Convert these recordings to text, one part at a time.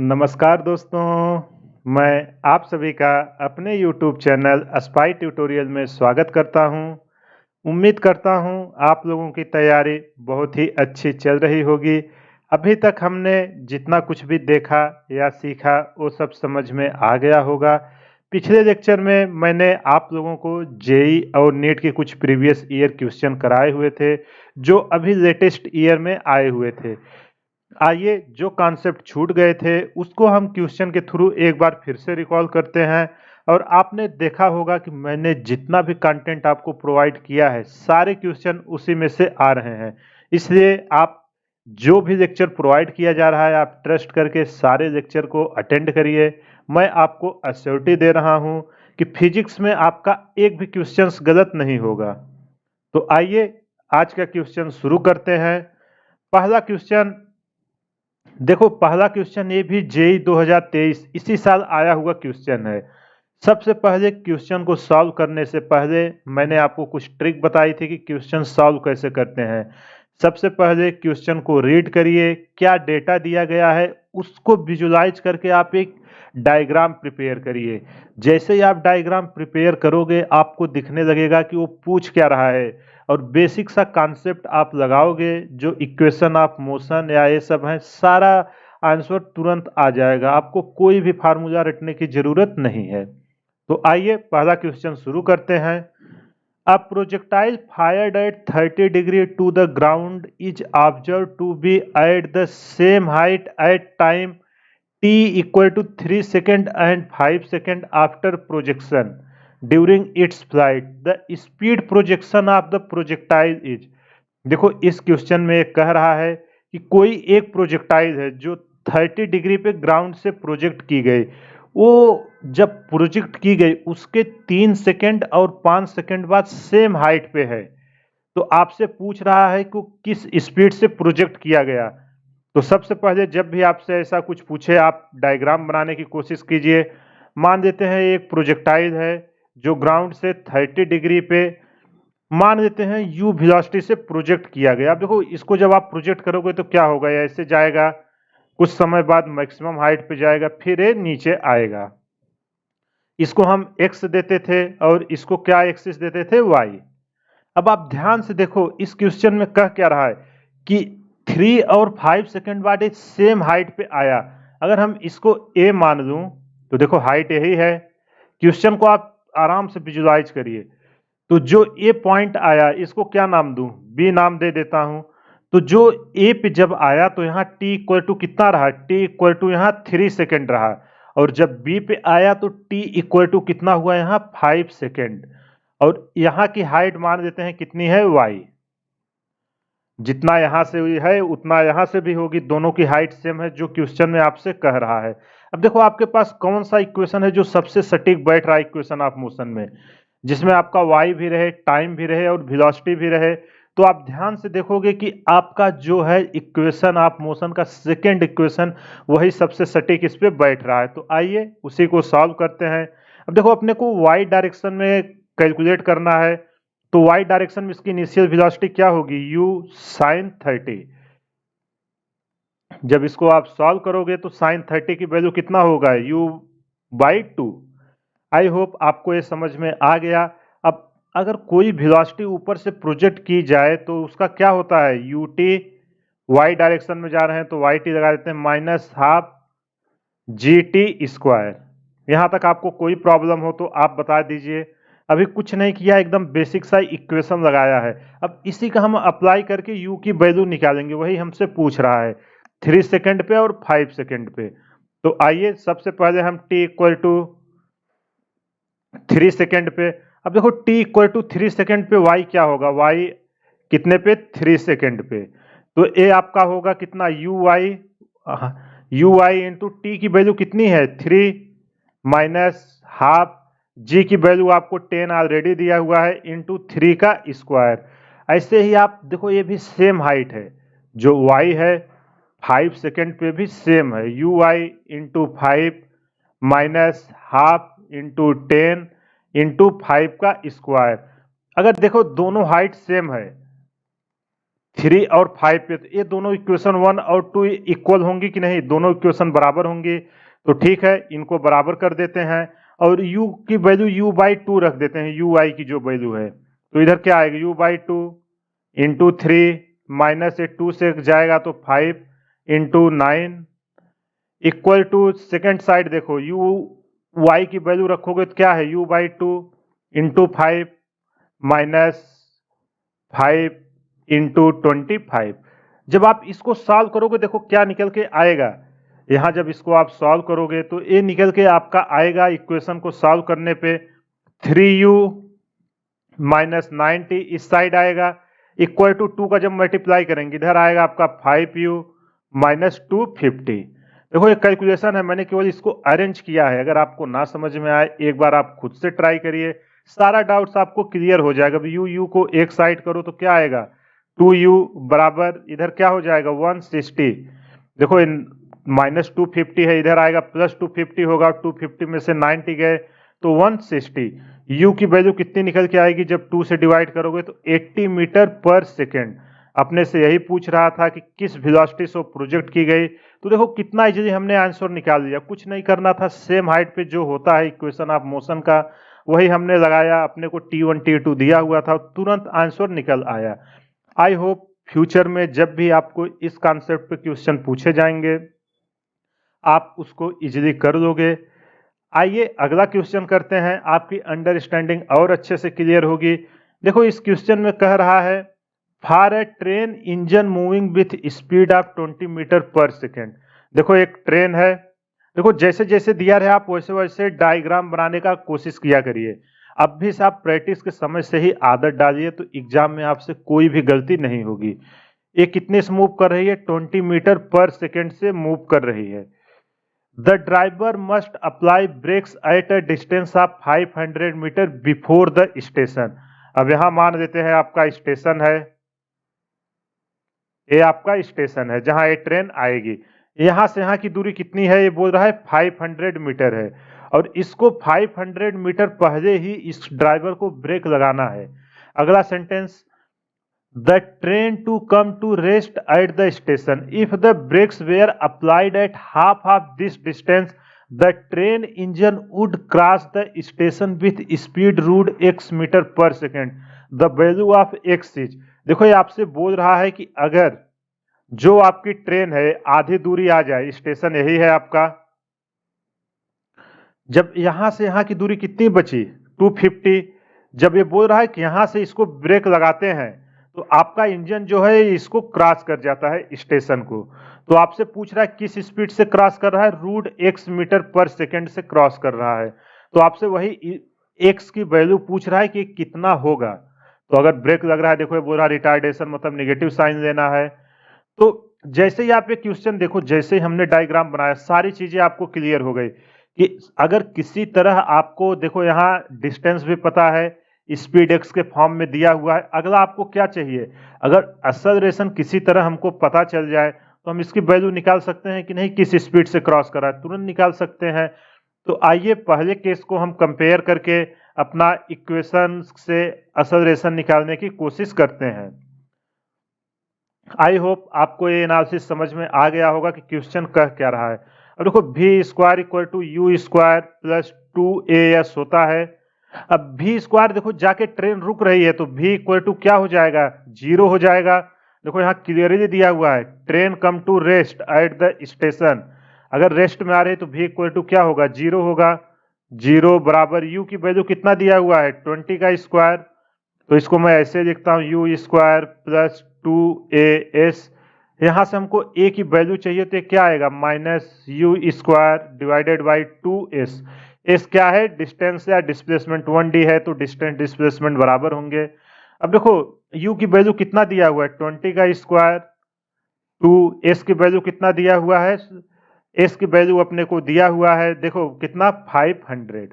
नमस्कार दोस्तों, मैं आप सभी का अपने YouTube चैनल स्पाई ट्यूटोरियल में स्वागत करता हूं। उम्मीद करता हूं आप लोगों की तैयारी बहुत ही अच्छी चल रही होगी। अभी तक हमने जितना कुछ भी देखा या सीखा वो सब समझ में आ गया होगा। पिछले लेक्चर में मैंने आप लोगों को जेईई और नीट के कुछ प्रीवियस ईयर क्वेश्चन कराए हुए थे, जो अभी लेटेस्ट ईयर में आए हुए थे। आइए जो कॉन्सेप्ट छूट गए थे उसको हम क्वेश्चन के थ्रू एक बार फिर से रिकॉल करते हैं। और आपने देखा होगा कि मैंने जितना भी कंटेंट आपको प्रोवाइड किया है सारे क्वेश्चन उसी में से आ रहे हैं। इसलिए आप जो भी लेक्चर प्रोवाइड किया जा रहा है आप ट्रस्ट करके सारे लेक्चर को अटेंड करिए। मैं आपको अश्योरिटी दे रहा हूं कि फिजिक्स में आपका एक भी क्वेश्चन गलत नहीं होगा। तो आइए आज का क्वेश्चन शुरू करते हैं। पहला क्वेश्चन देखो, पहला क्वेश्चन ये भी जेईई 2023 इसी साल आया हुआ क्वेश्चन है। सबसे पहले क्वेश्चन को सॉल्व करने से पहले मैंने आपको कुछ ट्रिक बताई थी कि क्वेश्चन सॉल्व कैसे करते हैं। सबसे पहले क्वेश्चन को रीड करिए, क्या डेटा दिया गया है उसको विजुलाइज करके आप एक डायग्राम प्रिपेयर करिए। जैसे ही आप डायग्राम प्रिपेयर करोगे आपको दिखने लगेगा कि वो पूछ क्या रहा है, और बेसिक सा कॉन्सेप्ट आप लगाओगे, जो इक्वेशन ऑफ मोशन या ये सब है, सारा आंसर तुरंत आ जाएगा। आपको कोई भी फार्मूला रटने की जरूरत नहीं है। तो आइए पहला क्वेश्चन शुरू करते हैं। A projectile fired at 30 degree to the ground is observed to be at the same height at time t equal to 3 second and 5 second after projection during its flight. The speed projection of the projectile is। देखो इस question में कह रहा है कि कोई एक projectile है जो 30 डिग्री पे ग्राउंड से प्रोजेक्ट की गई। वो जब प्रोजेक्ट की गई उसके 3 सेकंड और 5 सेकंड बाद सेम हाइट पे है। तो आपसे पूछ रहा है कि किस स्पीड से प्रोजेक्ट किया गया। तो सबसे पहले जब भी आपसे ऐसा कुछ पूछे आप डायग्राम बनाने की कोशिश कीजिए। मान लेते हैं एक प्रोजेक्टाइल है जो ग्राउंड से 30 डिग्री पे, मान लेते हैं यू वेलोसिटी से प्रोजेक्ट किया गया। अब देखो इसको जब आप प्रोजेक्ट करोगे तो क्या होगा, ये ऐसे जाएगा, कुछ समय बाद मैक्सिमम हाइट पे जाएगा, फिर ये नीचे आएगा। इसको हम एक्स देते थे और इसको क्या एक्सिस देते थे, वाई। अब आप ध्यान से देखो इस क्वेश्चन में कह क्या रहा है कि 3 और 5 सेकंड बाद ये सेम हाइट पे आया। अगर हम इसको ए मान लूं तो देखो हाइट यही है। क्वेश्चन को आप आराम से विजुलाइज करिए। तो जो ए पॉइंट आया इसको क्या नाम दूं, बी नाम दे देता हूं। तो जो ए पे जब आया तो यहाँ टी इक्वल टू कितना रहा, टी इक्वल टू यहाँ 3 सेकेंड रहा। और जब बी पे आया तो टी इक्वल टू कितना हुआ यहाँ 5 सेकेंड। और यहाँ की हाइट मान देते हैं कितनी है, वाई। जितना यहाँ से हुई है उतना यहाँ से भी होगी, दोनों की हाइट सेम है जो क्वेश्चन में आपसे कह रहा है। अब देखो आपके पास कौन सा इक्वेशन है जो सबसे सटीक बैठ रहा है इक्वेशन ऑफ मोशन में, जिसमें आपका वाई भी रहे, टाइम भी रहे और वेलोसिटी भी रहे। तो आप ध्यान से देखोगे कि आपका जो है इक्वेशन ऑफ मोशन का सेकंड इक्वेशन वही सबसे सटीक इस पे बैठ रहा है। तो आइए उसी को सॉल्व करते हैं। अब देखो अपने को वाई डायरेक्शन में कैलकुलेट करना है। तो वाई डायरेक्शन में इसकी इनिशियल वेलोसिटी क्या होगी, u sin 30। जब इसको आप सॉल्व करोगे तो sin 30 की वैल्यू कितना होगा, u/2। आई होप आपको ये समझ में आ गया। अब अगर कोई वेलोसिटी ऊपर से प्रोजेक्ट की जाए तो उसका क्या होता है, ut, वाई डायरेक्शन में जा रहे हैं तो yt लगा देते हैं, माइनस हाफ gt²। यहां तक आपको कोई प्रॉब्लम हो तो आप बता दीजिए। अभी कुछ नहीं किया, एकदम बेसिक सा इक्वेशन लगाया है। अब इसी का हम अप्लाई करके u की वैल्यू निकालेंगे, वही हमसे पूछ रहा है 3 सेकंड पे और 5 सेकंड पे। तो आइए सबसे पहले हम t इक्वल टू 3 सेकंड पे। अब देखो t इक्वल टू 3 सेकंड पे y क्या होगा, y कितने पे, 3 सेकंड पे। तो a आपका होगा कितना, u इंटू टी की वैल्यू कितनी है 3 माइनस हाफ, जी की वैल्यू आपको 10 ऑलरेडी दिया हुआ है, इंटू 3 का स्क्वायर। ऐसे ही आप देखो ये भी सेम हाइट है, जो y है 5 सेकंड पे भी सेम है, ui into 5 minus half into 10 into 5 का स्क्वायर। अगर देखो दोनों हाइट सेम है, 3 और 5 पे, तो ये दोनों इक्वेशन 1 और 2 इक्वल होंगी कि नहीं, दोनों इक्वेशन बराबर होंगी। तो ठीक है, इनको बराबर कर देते हैं और u की वैल्यू u/2 रख देते हैं, ui की जो वैल्यू है। तो इधर क्या आएगा, u/2 इंटू 3 माइनस 2 से जाएगा तो 5 into 9 equal to second side देखो u y की वैल्यू रखोगे तो क्या है, u/2 इंटू 5 माइनस 5 इंटू 25। जब आप इसको सॉल्व करोगे देखो क्या निकल के आएगा। यहां जब इसको आप सॉल्व करोगे तो ये निकल के आपका आएगा, इक्वेशन को सॉल्व करने पे 3u माइनस 90 इस साइड आएगा, इक्वल टू 2 का जब मल्टीप्लाई करेंगे इधर आएगा आपका 5u माइनस 250। देखो ये कैलकुलेशन है, मैंने केवल इसको अरेंज किया है। अगर आपको ना समझ में आए एक बार आप खुद से ट्राई करिए, सारा डाउट्स आपको क्लियर हो जाएगा। यू को एक साइड करो तो क्या आएगा, 2u बराबर इधर क्या हो जाएगा 160। देखो माइनस 250 है, इधर आएगा प्लस 250 होगा, 250 में से 90 गए तो 160। u की वैल्यू कितनी निकल के आएगी जब 2 से डिवाइड करोगे तो 80 मीटर पर सेकेंड। अपने से यही पूछ रहा था कि किस वेलोसिटी से प्रोजेक्ट की गई, तो देखो कितना इजीली हमने आंसर निकाल लिया। कुछ नहीं करना था, सेम हाइट पे जो होता है इक्वेशन ऑफ मोशन का वही हमने लगाया, अपने को T1 T2 दिया हुआ था, तुरंत आंसर निकल आया। आई होप फ्यूचर में जब भी आपको इस कॉन्सेप्ट पे क्वेश्चन पूछे जाएंगे आप उसको इजीली कर लोगे। आइए अगला क्वेश्चन करते हैं, आपकी अंडरस्टैंडिंग और अच्छे से क्लियर होगी। देखो इस क्वेश्चन में कह रहा है for a train engine moving with speed of 20 meter per second. देखो एक ट्रेन है, देखो जैसे जैसे दिया रहे आप वैसे वैसे डायग्राम बनाने का कोशिश किया करिए। अब भी से आप प्रैक्टिस के समय से ही आदत डालिए तो एग्जाम में आपसे कोई भी गलती नहीं होगी। ये कितने से मूव कर रही है, 20 मीटर पर सेकेंड से मूव कर रही है। The driver must apply brakes at a distance of 500 meter before the station. अब यहां मान लेते हैं आपका स्टेशन है, ये आपका स्टेशन है जहां ये ट्रेन आएगी। यहां से यहां की दूरी कितनी है, ये बोल रहा है 500 मीटर है और इसको 500 मीटर पहले ही इस ड्राइवर को ब्रेक लगाना है। अगला sentence, the train to come to rest at the station if the brakes were applied at half of this distance the train engine would cross the station with speed root x metre per second. The value of x is, देखो ये आपसे बोल रहा है कि अगर जो आपकी ट्रेन है आधी दूरी आ जाए, स्टेशन यही है आपका, जब यहां से यहां की दूरी कितनी बची 250, जब ये बोल रहा है कि यहां से इसको ब्रेक लगाते हैं तो आपका इंजन जो है इसको क्रॉस कर जाता है स्टेशन को। तो आपसे पूछ रहा है किस स्पीड से क्रॉस कर रहा है, root x metre per second से क्रॉस कर रहा है। तो आपसे वही x की वैल्यू पूछ रहा है कि कितना होगा। तो अगर ब्रेक लग रहा है, देखो ये बोल रहा है रिटार्डेशन मतलब नेगेटिव साइन लेना है। तो जैसे ही आप ये क्वेश्चन देखो, जैसे ही हमने डायग्राम बनाया सारी चीजें आपको क्लियर हो गई कि अगर किसी तरह आपको देखो यहाँ डिस्टेंस भी पता है, स्पीड एक्स के फॉर्म में दिया हुआ है, अगला आपको क्या चाहिए, अगर एक्सेलरेशन किसी तरह हमको पता चल जाए तो हम इसकी वैल्यू निकाल सकते हैं कि नहीं, किस स्पीड से क्रॉस कर रहा है तुरंत निकाल सकते हैं। तो आइए पहले केस को हम कंपेयर करके अपना इक्वेशन से एक्सेलरेशन निकालने की कोशिश करते हैं। आई होप आपको ये एनालिसिस समझ में आ गया होगा कि क्वेश्चन कह क्या रहा है। अब देखो v square equal to you square plus 2as होता है। अब v स्क्वायर देखो जाके ट्रेन रुक रही है तो v इक्वल टू क्या हो जाएगा, 0 हो जाएगा। देखो यहाँ क्लियरली दिया हुआ है train come to rest at the station, अगर रेस्ट में आ रही है तो v इक्वल टू क्या होगा, 0 होगा। 0 बराबर u की वैल्यू कितना दिया हुआ है 20 का स्क्वायर, तो इसको मैं ऐसे लिखता हूं यू स्क्वायर प्लस 2as। यहां से हमको a की वैल्यू चाहिए तो क्या आएगा minus you square divided by 2s। s क्या है, डिस्टेंस या डिस्प्लेसमेंट, 1d है तो डिस्टेंस डिस्प्लेसमेंट बराबर होंगे। अब देखो u की वैल्यू कितना दिया हुआ है 20 का स्क्वायर, 2s की वैल्यू कितना दिया हुआ है, s की वैल्यू अपने को दिया हुआ है देखो कितना 500।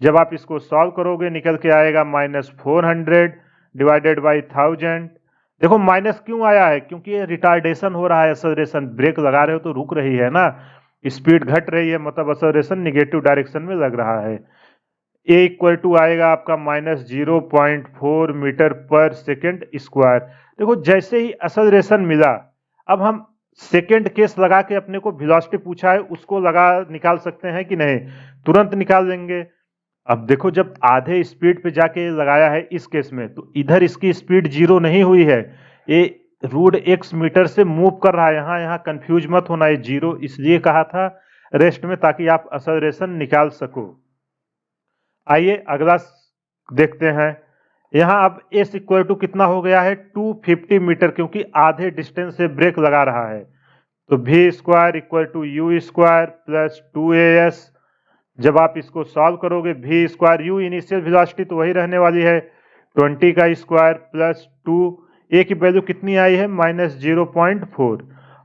जब आप इसको सॉल्व करोगे निकल के आएगा -400 डिवाइडेड बाई 1000। देखो माइनस क्यों आया है, क्योंकि ये रिटार्डेशन हो रहा है, एक्सेलरेशन, ब्रेक लगा रहे हो तो रुक रही है ना, स्पीड घट रही है मतलब एक्सेलरेशन निगेटिव डायरेक्शन में लग रहा है। ए इक्वल टू आएगा आपका -0.4 मीटर पर सेकेंड स्क्वायर। देखो जैसे ही एक्सेलरेशन मिला, अब हम सेकेंड केस लगा के अपने को वेलोसिटी पूछा है उसको लगा निकाल सकते हैं कि नहीं? तुरंत निकाल देंगे। अब देखो जब आधे स्पीड पे जाके लगाया है इस केस में, तो इधर इसकी स्पीड जीरो नहीं हुई है, ये रूट एक्स मीटर से मूव कर रहा है। यहाँ कंफ्यूज मत होना, ये जीरो इसलिए कहा था रेस्ट में ताकि आप एक्सेलरेशन निकाल सको। आइए अगला देखते हैं। यहाँ अब एस इक्वल टू कितना हो गया है? 250 मीटर, क्योंकि आधे डिस्टेंस से ब्रेक लगा रहा है। तो v square equal to you square plus 2as। जब आप इसको सॉल्व करोगे, v square u initial velocity तो वही रहने वाली है 20 का स्क्वायर प्लस 2, ए की वैल्यू कितनी आई है? -0.4,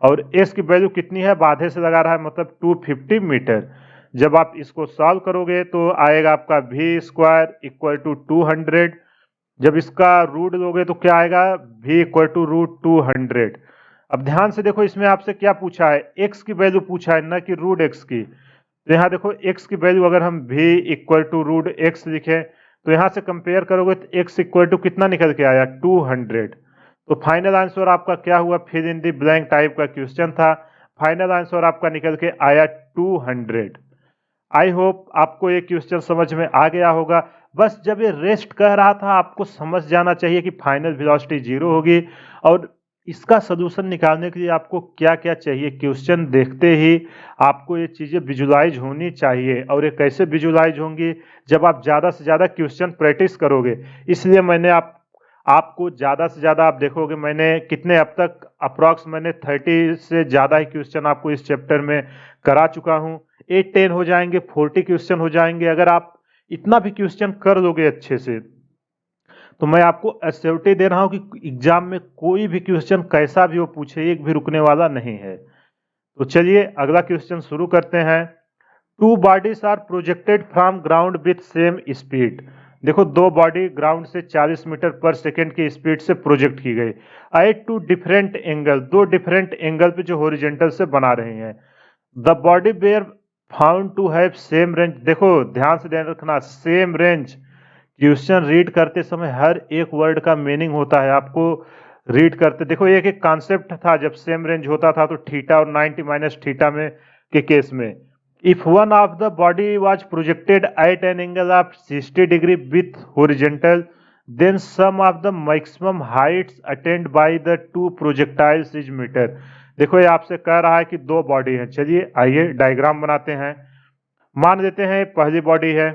और एस की वैल्यू कितनी है? आधे से लगा रहा है मतलब 250 मीटर। जब आप इसको सॉल्व करोगे तो आएगा आपका वी स्क्वायर इक्वल टू 200। जब इसका रूट लोगे तो क्या आएगा? v equal to √200। अब ध्यान से देखो इसमें आपसे क्या पूछा है? x की वैल्यू पूछा है, ना कि रूट x की। तो यहाँ देखो x की वैल्यू अगर हम v इक्वल टू √x लिखें तो यहाँ से कंपेयर करोगे तो x इक्वल टू कितना निकल के आया? 200। तो फाइनल आंसर आपका क्या हुआ? Fill in the blank type का क्वेश्चन था। फाइनल आंसर आपका निकल के आया 200। आई होप आपको ये क्वेश्चन समझ में आ गया होगा। बस जब ये रेस्ट कह रहा था आपको समझ जाना चाहिए कि फाइनल वेलोसिटी जीरो होगी, और इसका सलूशन निकालने के लिए आपको क्या क्या चाहिए? क्वेश्चन देखते ही आपको ये चीज़ें विजुलाइज होनी चाहिए। और ये कैसे विजुलाइज होंगी? जब आप ज़्यादा से ज़्यादा क्वेश्चन प्रैक्टिस करोगे। इसलिए मैंने आपको ज़्यादा से ज़्यादा, आप देखोगे मैंने कितने अब तक अप्रॉक्स मैंने 30 से ज़्यादा ही क्वेश्चन आपको इस चैप्टर में करा चुका हूँ। 8-10 हो जाएंगे, 40 क्वेश्चन हो जाएंगे। अगर आप इतना भी क्वेश्चन कर लोगे अच्छे से, तो मैं आपको एश्योरिटी दे रहा हूं कि एग्जाम में कोई भी क्वेश्चन कैसा भी वो पूछे, एक भी रुकने वाला नहीं है। तो चलिए अगला क्वेश्चन शुरू करते हैं। Two bodies are projected from ground with same speed. देखो दो बॉडी ग्राउंड से 40 मीटर पर सेकेंड की स्पीड से प्रोजेक्ट की गई एट टू डिफरेंट एंगल, दो डिफरेंट एंगल पे जो हॉरिजॉन्टल से बना रहे हैं। The body were found to have same range. देखो ध्यान से ध्यान रखना, सेम रेंज। क्वेश्चन रीड करते समय हर एक वर्ड का मीनिंग होता है, आपको रीड करते देखो एक एक कॉन्सेप्ट था। जब सेम रेंज होता था तो थीटा और 90 माइनस थीटा में के केस में, if one of the body was projected at an angle of 60 degree with horizontal, then sum of the maximum heights attained by the two projectiles is meter. देखो ये आपसे कह रहा है कि दो बॉडी है। चलिए आइए डायग्राम बनाते हैं। मान लेते हैं पहली बॉडी है,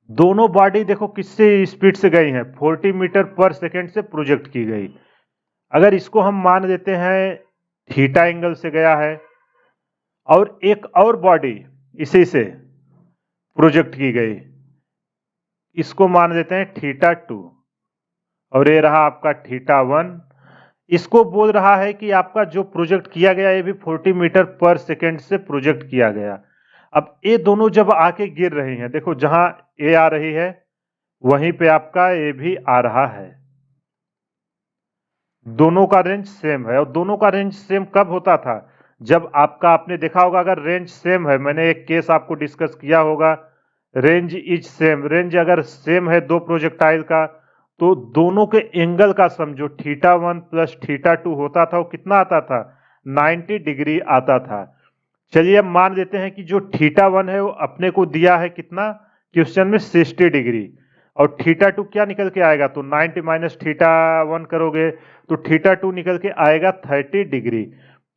दोनों बॉडी देखो किससे स्पीड से गई हैं? 40 मीटर पर सेकेंड से प्रोजेक्ट की गई। अगर इसको हम मान लेते हैं थीटा एंगल से गया है, और एक और बॉडी इसी से प्रोजेक्ट की गई, इसको मान लेते हैं थीटा 2, और ये रहा आपका थीटा 1। इसको बोल रहा है कि आपका जो प्रोजेक्ट किया गया ये भी 40 मीटर पर सेकेंड से प्रोजेक्ट किया गया। अब ये दोनों जब आके गिर रही हैं, देखो जहां ए आ रही है वहीं पे आपका ए भी आ रहा है। दोनों का रेंज सेम है, और दोनों का रेंज सेम कब होता था? जब आपका, आपने देखा होगा अगर रेंज सेम है, मैंने एक केस आपको डिस्कस किया होगा, रेंज इज सेम। रेंज अगर सेम है दो प्रोजेक्टाइल का, तो दोनों के एंगल का सम जो थीटा 1 प्लस थीटा 2 होता था वो कितना आता था? 90 डिग्री आता था। चलिए अब मान लेते हैं कि जो थीटा 1 है वो अपने को दिया है कितना क्वेश्चन में? 60 डिग्री। और थीटा 2 क्या निकल के आएगा? तो 90 माइनस थीटा 1 करोगे तो थीटा 2 निकल के आएगा 30 डिग्री।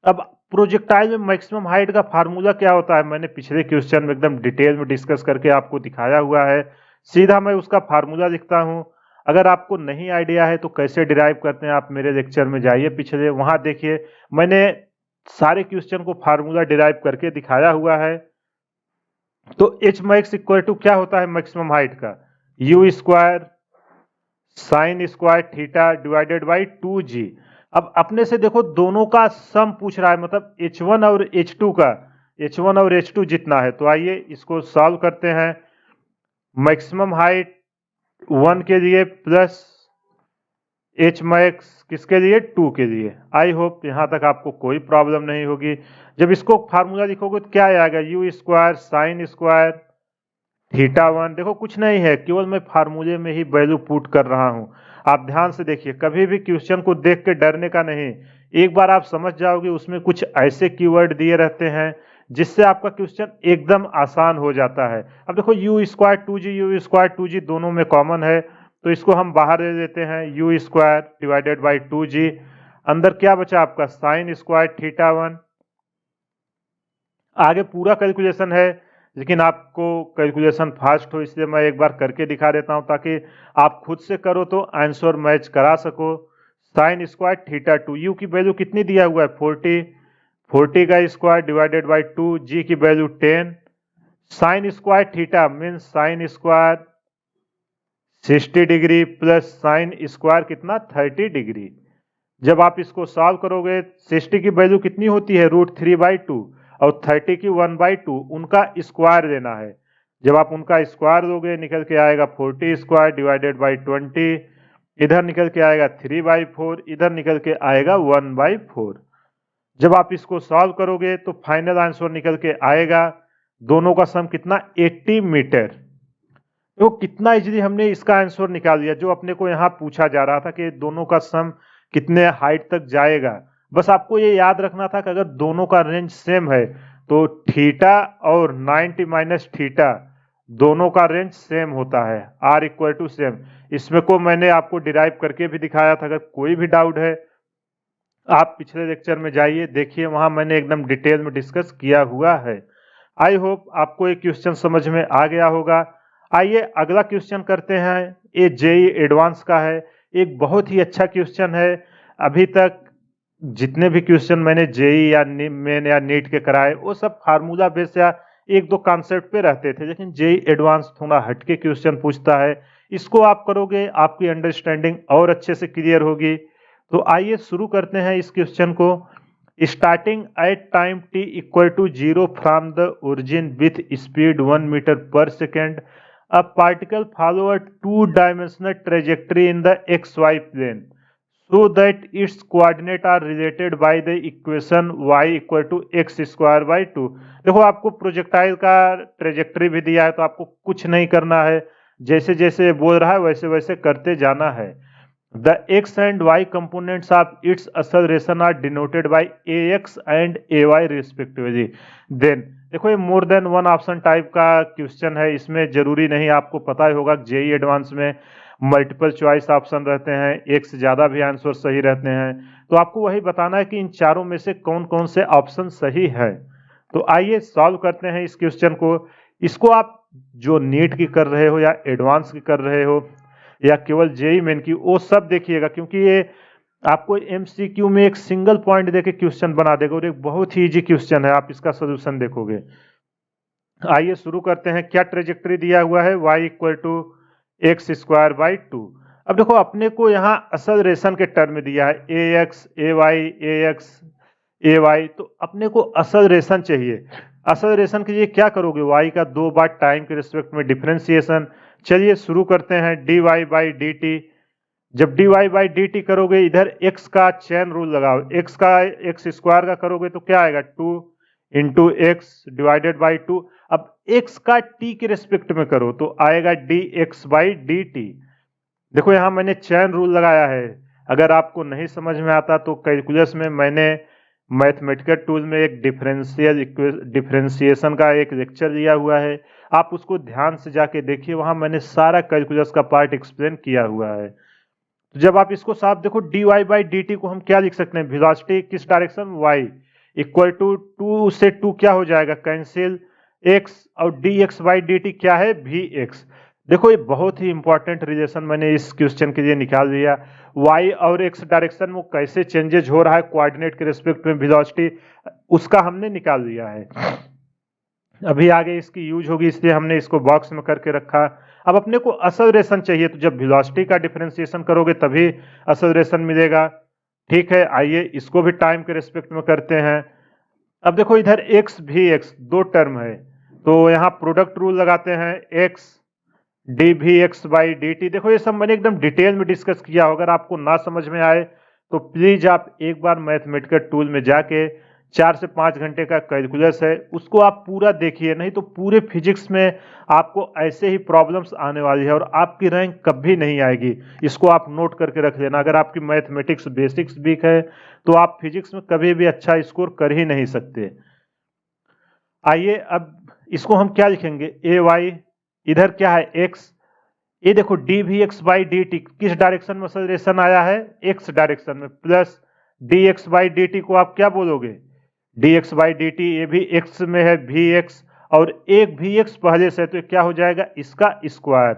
अब प्रोजेक्टाइल में मैक्सिमम हाइट का फार्मूला क्या होता है? मैंने पिछले क्वेश्चन में एकदम डिटेल में डिस्कस करके आपको दिखाया हुआ है। सीधा मैं उसका फार्मूला लिखता हूं। अगर आपको नहीं आइडिया है तो कैसे डिराइव करते हैं, आप मेरे लेक्चर में जाइए पिछले, वहां देखिए मैंने सारे क्वेश्चन को फार्मूला डिराइव करके दिखाया हुआ है। तो एच मैक्स इक्वल टू क्या होता है मैक्सिमम हाइट का? You square sine square theta divided by 2g। अब अपने से देखो दोनों का सम पूछ रहा है, मतलब h1 और h2 का, h1 और h2 जितना है। तो आइए इसको सॉल्व करते हैं। मैक्सिमम हाइट 1 के लिए प्लस एच मैक्स किसके लिए? 2 के लिए। आई होप यहाँ तक आपको कोई प्रॉब्लम नहीं होगी। जब इसको फार्मूला लिखोगे तो क्या आएगा? You square sine square theta one, देखो कुछ नहीं है, केवल मैं फार्मूले में ही वैल्यू पुट कर रहा हूं। आप ध्यान से देखिए, कभी भी क्वेश्चन को देख के डरने का नहीं। एक बार आप समझ जाओगे, उसमें कुछ ऐसे कीवर्ड दिए रहते हैं जिससे आपका क्वेश्चन एकदम आसान हो जाता है। अब देखो u square two g, u square two g दोनों में कॉमन है, तो इसको हम बाहर दे देते हैं। U square divided by two g, अंदर क्या बचा आपका साइन स्क्वायर थीटा वन। आगे पूरा कैलकुलेशन है, लेकिन आपको कैलकुलेशन फास्ट हो इसलिए मैं एक बार करके दिखा देता हूं, ताकि आप खुद से करो तो आंसर मैच करा सको। Sign square theta two, you की वैल्यू कितनी दिया हुआ है 40, 40 का स्क्वायर डिवाइडेड बाई टू, जी की value 10। Sign square theta means sine square 60 degree plus sine square कितना 30 डिग्री। जब आप इसको सॉल्व करोगे, 60 की वैल्यू कितनी होती है √3/2 और 30 की 1/2, उनका स्क्वायर देना है। जब आप उनका स्क्वायर दोगे निकल के आएगा 40 स्क्वायर डिवाइडेड बाई 20, इधर निकल के आएगा 3/4, इधर निकल के आएगा 1/4। जब आप इसको सॉल्व करोगे तो फाइनल आंसर निकल के आएगा, दोनों का सम कितना 80 मीटर। तो कितना इजीली हमने इसका आंसर निकाल दिया। जो अपने को यहाँ पूछा जा रहा था कि दोनों का सम कितने हाइट तक जाएगा, बस आपको ये याद रखना था कि अगर दोनों का रेंज सेम है तो थीटा और 90 माइनस थीटा दोनों का रेंज सेम होता है, आर इक्वल टू सेम। इसमें को मैंने आपको डिराइव करके भी दिखाया था। अगर कोई भी डाउट है आप पिछले लेक्चर में जाइए, देखिए वहां मैंने एकदम डिटेल में डिस्कस किया हुआ है। आई होप आपको ये क्वेश्चन समझ में आ गया होगा। आइए अगला क्वेश्चन करते हैं। ये जेई एडवांस का है, एक बहुत ही अच्छा क्वेश्चन है। अभी तक जितने भी क्वेश्चन मैंने जेई या मेन या नीट के कराए वो सब फार्मूला बेस या एक दो कॉन्सेप्ट पे रहते थे, लेकिन जेई एडवांस थोड़ा हटके क्वेश्चन पूछता है। इसको आप करोगे आपकी अंडरस्टैंडिंग और अच्छे से क्लियर होगी। तो आइए शुरू करते हैं इस क्वेश्चन को। Starting at time t equal to 0 from the origin with speed 1 metre per second, a particle follow a two-dimensional trajectory in the xy plane so that its coordinate are related by the equation y equal to x square by 2। देखो आपको projectile का trajectory भी दिया है, तो आपको कुछ नहीं करना है, जैसे जैसे बोल रहा है वैसे वैसे करते जाना है। The x and y components of its acceleration are denoted by ax and ay respectively। Then देखो ये more than one option type का क्वेश्चन है, इसमें जरूरी नहीं आपको पता ही होगा जेई एडवांस में मल्टीपल चॉइस ऑप्शन रहते हैं, एक से ज्यादा भी आंसर सही रहते हैं। तो आपको वही बताना है कि इन चारों में से कौन कौन से ऑप्शन सही है। तो आइए सॉल्व करते हैं इस क्वेश्चन को। इसको आप जो नीट की कर रहे हो या एडवांस की कर रहे हो या केवल जेई मेन की, वो सब देखिएगा, क्योंकि ये आपको एमसीक्यू में एक सिंगल पॉइंट देके क्वेश्चन बना देगा और एक बहुत ही इजी क्वेश्चन है, आप इसका सोल्यूशन देखोगे। आइए शुरू करते हैं। क्या ट्रेजेक्टरी दिया हुआ है y equal to x square by 2। अब देखो अपने को यहाँ असल रेशन के टर्म में दिया है ax ay, तो अपने को असल रेशन चाहिए। असल रेशन के लिए क्या करोगे, y का 2 बार टाइम के रिस्पेक्ट में डिफरेंशिएशन। चलिए शुरू करते हैं। dy बाई डी टी, जब dy बाई डी टी करोगे इधर x का चेन रूल लगाओ, x का एक्स स्क्वायर का करोगे तो क्या आएगा 2 इंटू एक्स डिवाइडेड बाई 2। अब x का t के रेस्पेक्ट में करो तो आएगा dx बाई डी टी। देखो यहाँ मैंने चेन रूल लगाया है। अगर आपको नहीं समझ में आता तो कैलकुलस में मैंने मैथमेटिकल टूल में एक डिफरेंशिएशन का एक लेक्चर दिया हुआ है, आप उसको ध्यान से जाके देखिए, वहां मैंने सारा कैलकुलस का पार्ट एक्सप्लेन किया हुआ है। तो जब आप इसको साफ देखो, dy बाई डी टी को हम क्या लिख सकते हैं, वेलोसिटी किस डायरेक्शन y इक्वल टू 2 से 2 क्या हो जाएगा कैंसिल x, और dx बाई डी टी क्या है vx। देखो ये बहुत ही इंपॉर्टेंट रिलेशन मैंने इस क्वेश्चन के लिए निकाल दिया। y और x डायरेक्शन में कैसे चेंजेज हो रहा है कोऑर्डिनेट के रिस्पेक्ट में वेलोसिटी, उसका हमने निकाल दिया है। अभी आगे इसकी यूज होगी इसलिए हमने इसको बॉक्स में करके रखा। अब अपने को असल रेशन चाहिए, तो जब वेलोसिटी का डिफरेंशिएशन करोगे तभी असल रेशन मिलेगा। ठीक है, आइए इसको भी टाइम के रिस्पेक्ट में करते हैं। अब देखो इधर x भी x दो टर्म है, तो यहाँ प्रोडक्ट रूल लगाते हैं, x डी भी एक्स बाई डी टी। देखो ये सब मैंने एकदम डिटेल में डिस्कस किया हो, अगर आपको ना समझ में आए तो प्लीज आप एक बार मैथमेटिकल टूल में जाके 4 से 5 घंटे का कैलकुलस है, उसको आप पूरा देखिए, नहीं तो पूरे फिजिक्स में आपको ऐसे ही प्रॉब्लम्स आने वाली है और आपकी रैंक कभी नहीं आएगी। इसको आप नोट करके रख लेना। अगर आपकी मैथमेटिक्स बेसिक्स वीक है तो आप फिजिक्स में कभी भी अच्छा स्कोर कर ही नहीं सकते। आइए अब इसको हम क्या लिखेंगे, ए वाई, इधर क्या है एक्स, ये देखो d v x by d t किस डायरेक्शन में एक्सेलरेशन आया है, एक्स डायरेक्शन में, plus d x by d t को आप क्या बोलोगे, d x by d t, ये भी एक्स में है वी एक्स, और एक वी एक्स पहले से है तो क्या हो जाएगा इसका स्क्वायर।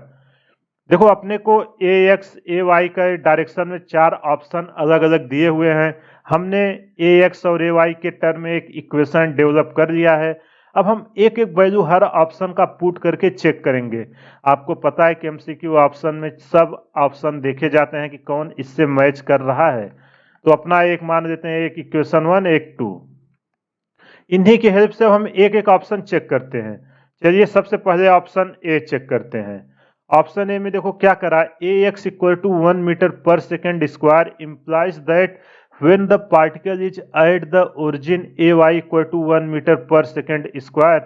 देखो अपने को ए एक्स ए वाई का डायरेक्शन में 4 ऑप्शन अलग अलग दिए हुए हैं। हमने ए एक्स और ए वाई के टर्म में एक इक्वेशन डेवलप कर लिया है। अब हम एक एक वैल्यू हर ऑप्शन का पुट करके चेक करेंगे। आपको पता है कि एमसीक्यू ऑप्शन में सब ऑप्शन देखे जाते हैं कि कौन इससे मैच कर रहा है। तो अपना एक मान लेते हैं, एक इक्वेशन 1, एक 2, इन्हीं की हेल्प से हम एक एक ऑप्शन चेक करते हैं। चलिए सबसे पहले ऑप्शन ए चेक करते हैं। ऑप्शन ए में देखो क्या करा, ए x equal to 1 metre per second square implies that when the particle is at the origin ay equal to 1 metre per second square.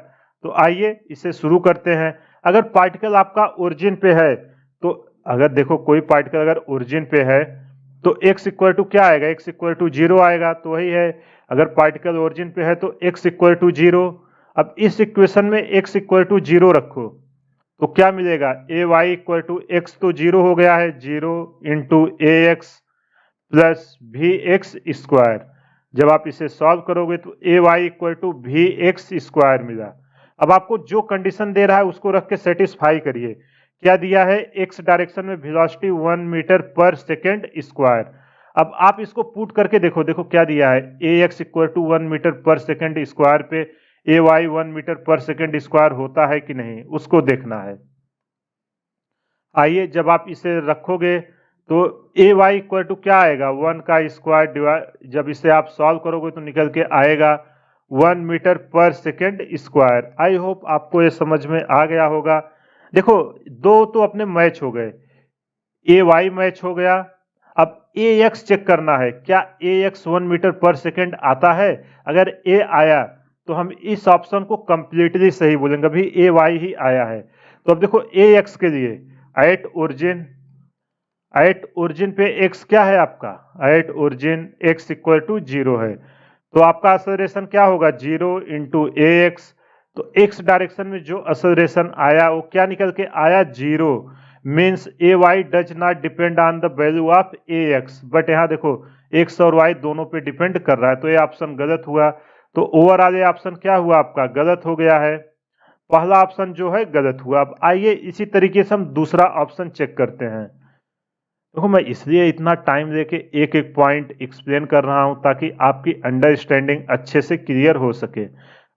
तो आइए इसे शुरू करते हैं। अगर पार्टिकल आपका ओरिजिन पे है तो अगर देखो कोई पार्टिकल अगर ओरिजिन पे है तो x इक्वल टू क्या आएगा, x इक्वल टू 0 आएगा, तो वही है। अगर पार्टिकल ओरिजिन पे है तो x इक्वल टू 0। अब इस इक्वेशन में x इक्वल टू 0 रखो तो क्या मिलेगा, a y equal to x तो 0 हो गया है, 0 into a x plus v x square. जब आप इसे सॉल्व करोगे तो a y equal to v x square मिला। अब आपको जो कंडीशन दे रहा है उसको रख के सेटिस्फाई करिए। क्या दिया है, एक्स डायरेक्शन में velocity 1 metre per second square. अब आप इसको पुट करके देखो, देखो क्या दिया है, ए x equal to 1 metre per second square पे ए Y 1 metre per second square होता है कि नहीं, उसको देखना है। आइए जब आप इसे रखोगे तो ए वाई इक्वल टू क्या आएगा, 1 का स्क्वायर डिवाइड, जब इसे आप सॉल्व करोगे तो निकल के आएगा 1 metre per second square. I hope आपको ये समझ में आ गया होगा। देखो दो तो अपने मैच हो गए, ए वाई मैच हो गया। अब ए एक्स चेक करना है, क्या ए एक्स 1 मीटर पर सेकेंड आता है। अगर ए आया तो हम इस ऑप्शन को कंप्लीटली सही बोलेंगे, अभी ए वाई ही आया है। तो अब देखो ए एक्स के लिए एट ओरिजिन पे x क्या है आपका, at origin x equal to 0 है, तो आपका एक्सेलरेशन क्या होगा, 0 इंटू ए एक्स। तो x डायरेक्शन में जो एक्सेलरेशन आया वो क्या निकल के आया, 0। Means A why does not depend on the value of A x, but यहाँ देखो x और y दोनों पे डिपेंड कर रहा है, तो ये ऑप्शन गलत हुआ। तो ओवरऑल ये ऑप्शन क्या हुआ आपका, गलत हो गया है। पहला ऑप्शन जो है गलत हुआ। अब आइए इसी तरीके से हम दूसरा ऑप्शन चेक करते हैं। देखो मैं इसलिए इतना टाइम लेके एक एक पॉइंट एक्सप्लेन कर रहा हूं ताकि आपकी अंडरस्टैंडिंग अच्छे से क्लियर हो सके।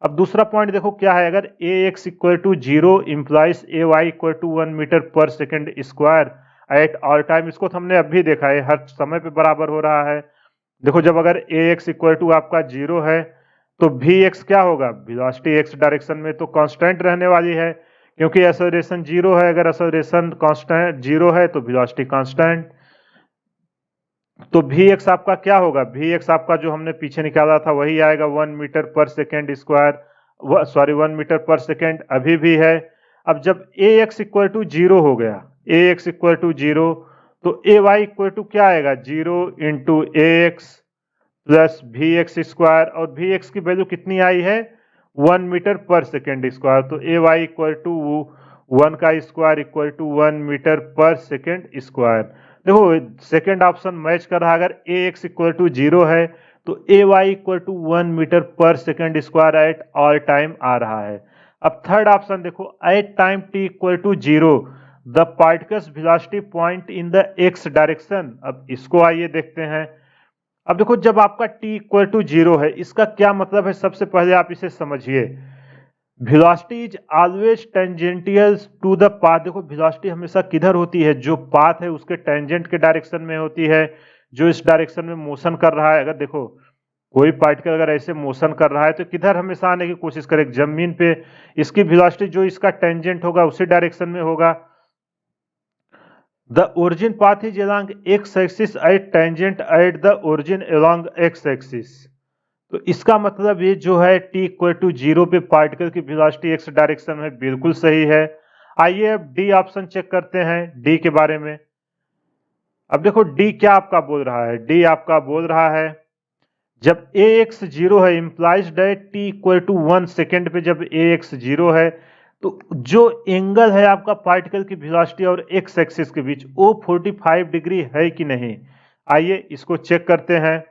अब दूसरा पॉइंट देखो क्या है, अगर a x equal to 0 implies a y equal to 1 metre per second square at all time, इसको तो हमने अभी देखा है हर समय पे बराबर हो रहा है। देखो जब अगर ए एक्स इक्वल टू आपका 0 है तो वी एक्स क्या होगा, वेलोसिटी एक्स डायरेक्शन में तो कांस्टेंट रहने वाली है, क्योंकि एक्सेलरेशन 0 है। अगर एक्सेलरेशन कांस्टेंट 0 है तो वेलोसिटी कांस्टेंट, तो वी एक्स आपका क्या होगा, वी एक्स आपका जो हमने पीछे निकाला था वही आएगा 1 metre per second square, sorry 1 metre per second अभी भी है। अब जब ए एक्स इक्वल टू 0 हो गया, ए एक्स इक्वल टू 0, तो ए वाई इक्वल टू क्या आएगा, 0 into a x plus v x square, और वी एक्स की वैल्यू कितनी आई है, 1 मीटर पर सेकेंड स्क्वायर। तो ए वाई इक्वल टू 1 का square equal to 1 metre per second square. देखो सेकेंड ऑप्शन मैच कर रहा है, अगर ए एक्स इक्वल टू 0 है तो a y equal to 1 metre per second square at all time आ रहा है। अब थर्ड ऑप्शन देखो, at time t equal to 0 the particle's velocity point in the x direction. अब इसको आइए देखते हैं। अब देखो जब आपका t इक्वल टू 0 है, इसका क्या मतलब है, सबसे पहले आप इसे समझिए। Velocity is always tangential to the path. देखो वेलोसिटी हमेशा किधर होती है, जो पाथ है उसके टेंजेंट के डायरेक्शन में होती है, जो इस डायरेक्शन में मोशन कर रहा है। अगर देखो कोई पार्टिकल अगर ऐसे मोशन कर रहा है तो किधर हमेशा आने की कोशिश करे, जमीन पे। इसकी वेलोसिटी जो इसका टेंजेंट होगा उसी डायरेक्शन में होगा। The origin path is along x axis at tangent at the origin along x axis। तो इसका मतलब ये जो है t इक्वल टू 0 पे पार्टिकल की वेलोसिटी x डायरेक्शन में बिल्कुल सही है। आइए अब डी ऑप्शन चेक करते हैं डी के बारे में। अब देखो डी क्या आपका बोल रहा है, डी आपका बोल रहा है जब ax 0 है implies that t equal to 1 second पे जब ax 0 है तो जो एंगल है आपका पार्टिकल की वेलोसिटी और x एक्सिस के बीच वो 45 डिग्री है कि नहीं। आइए इसको चेक करते हैं।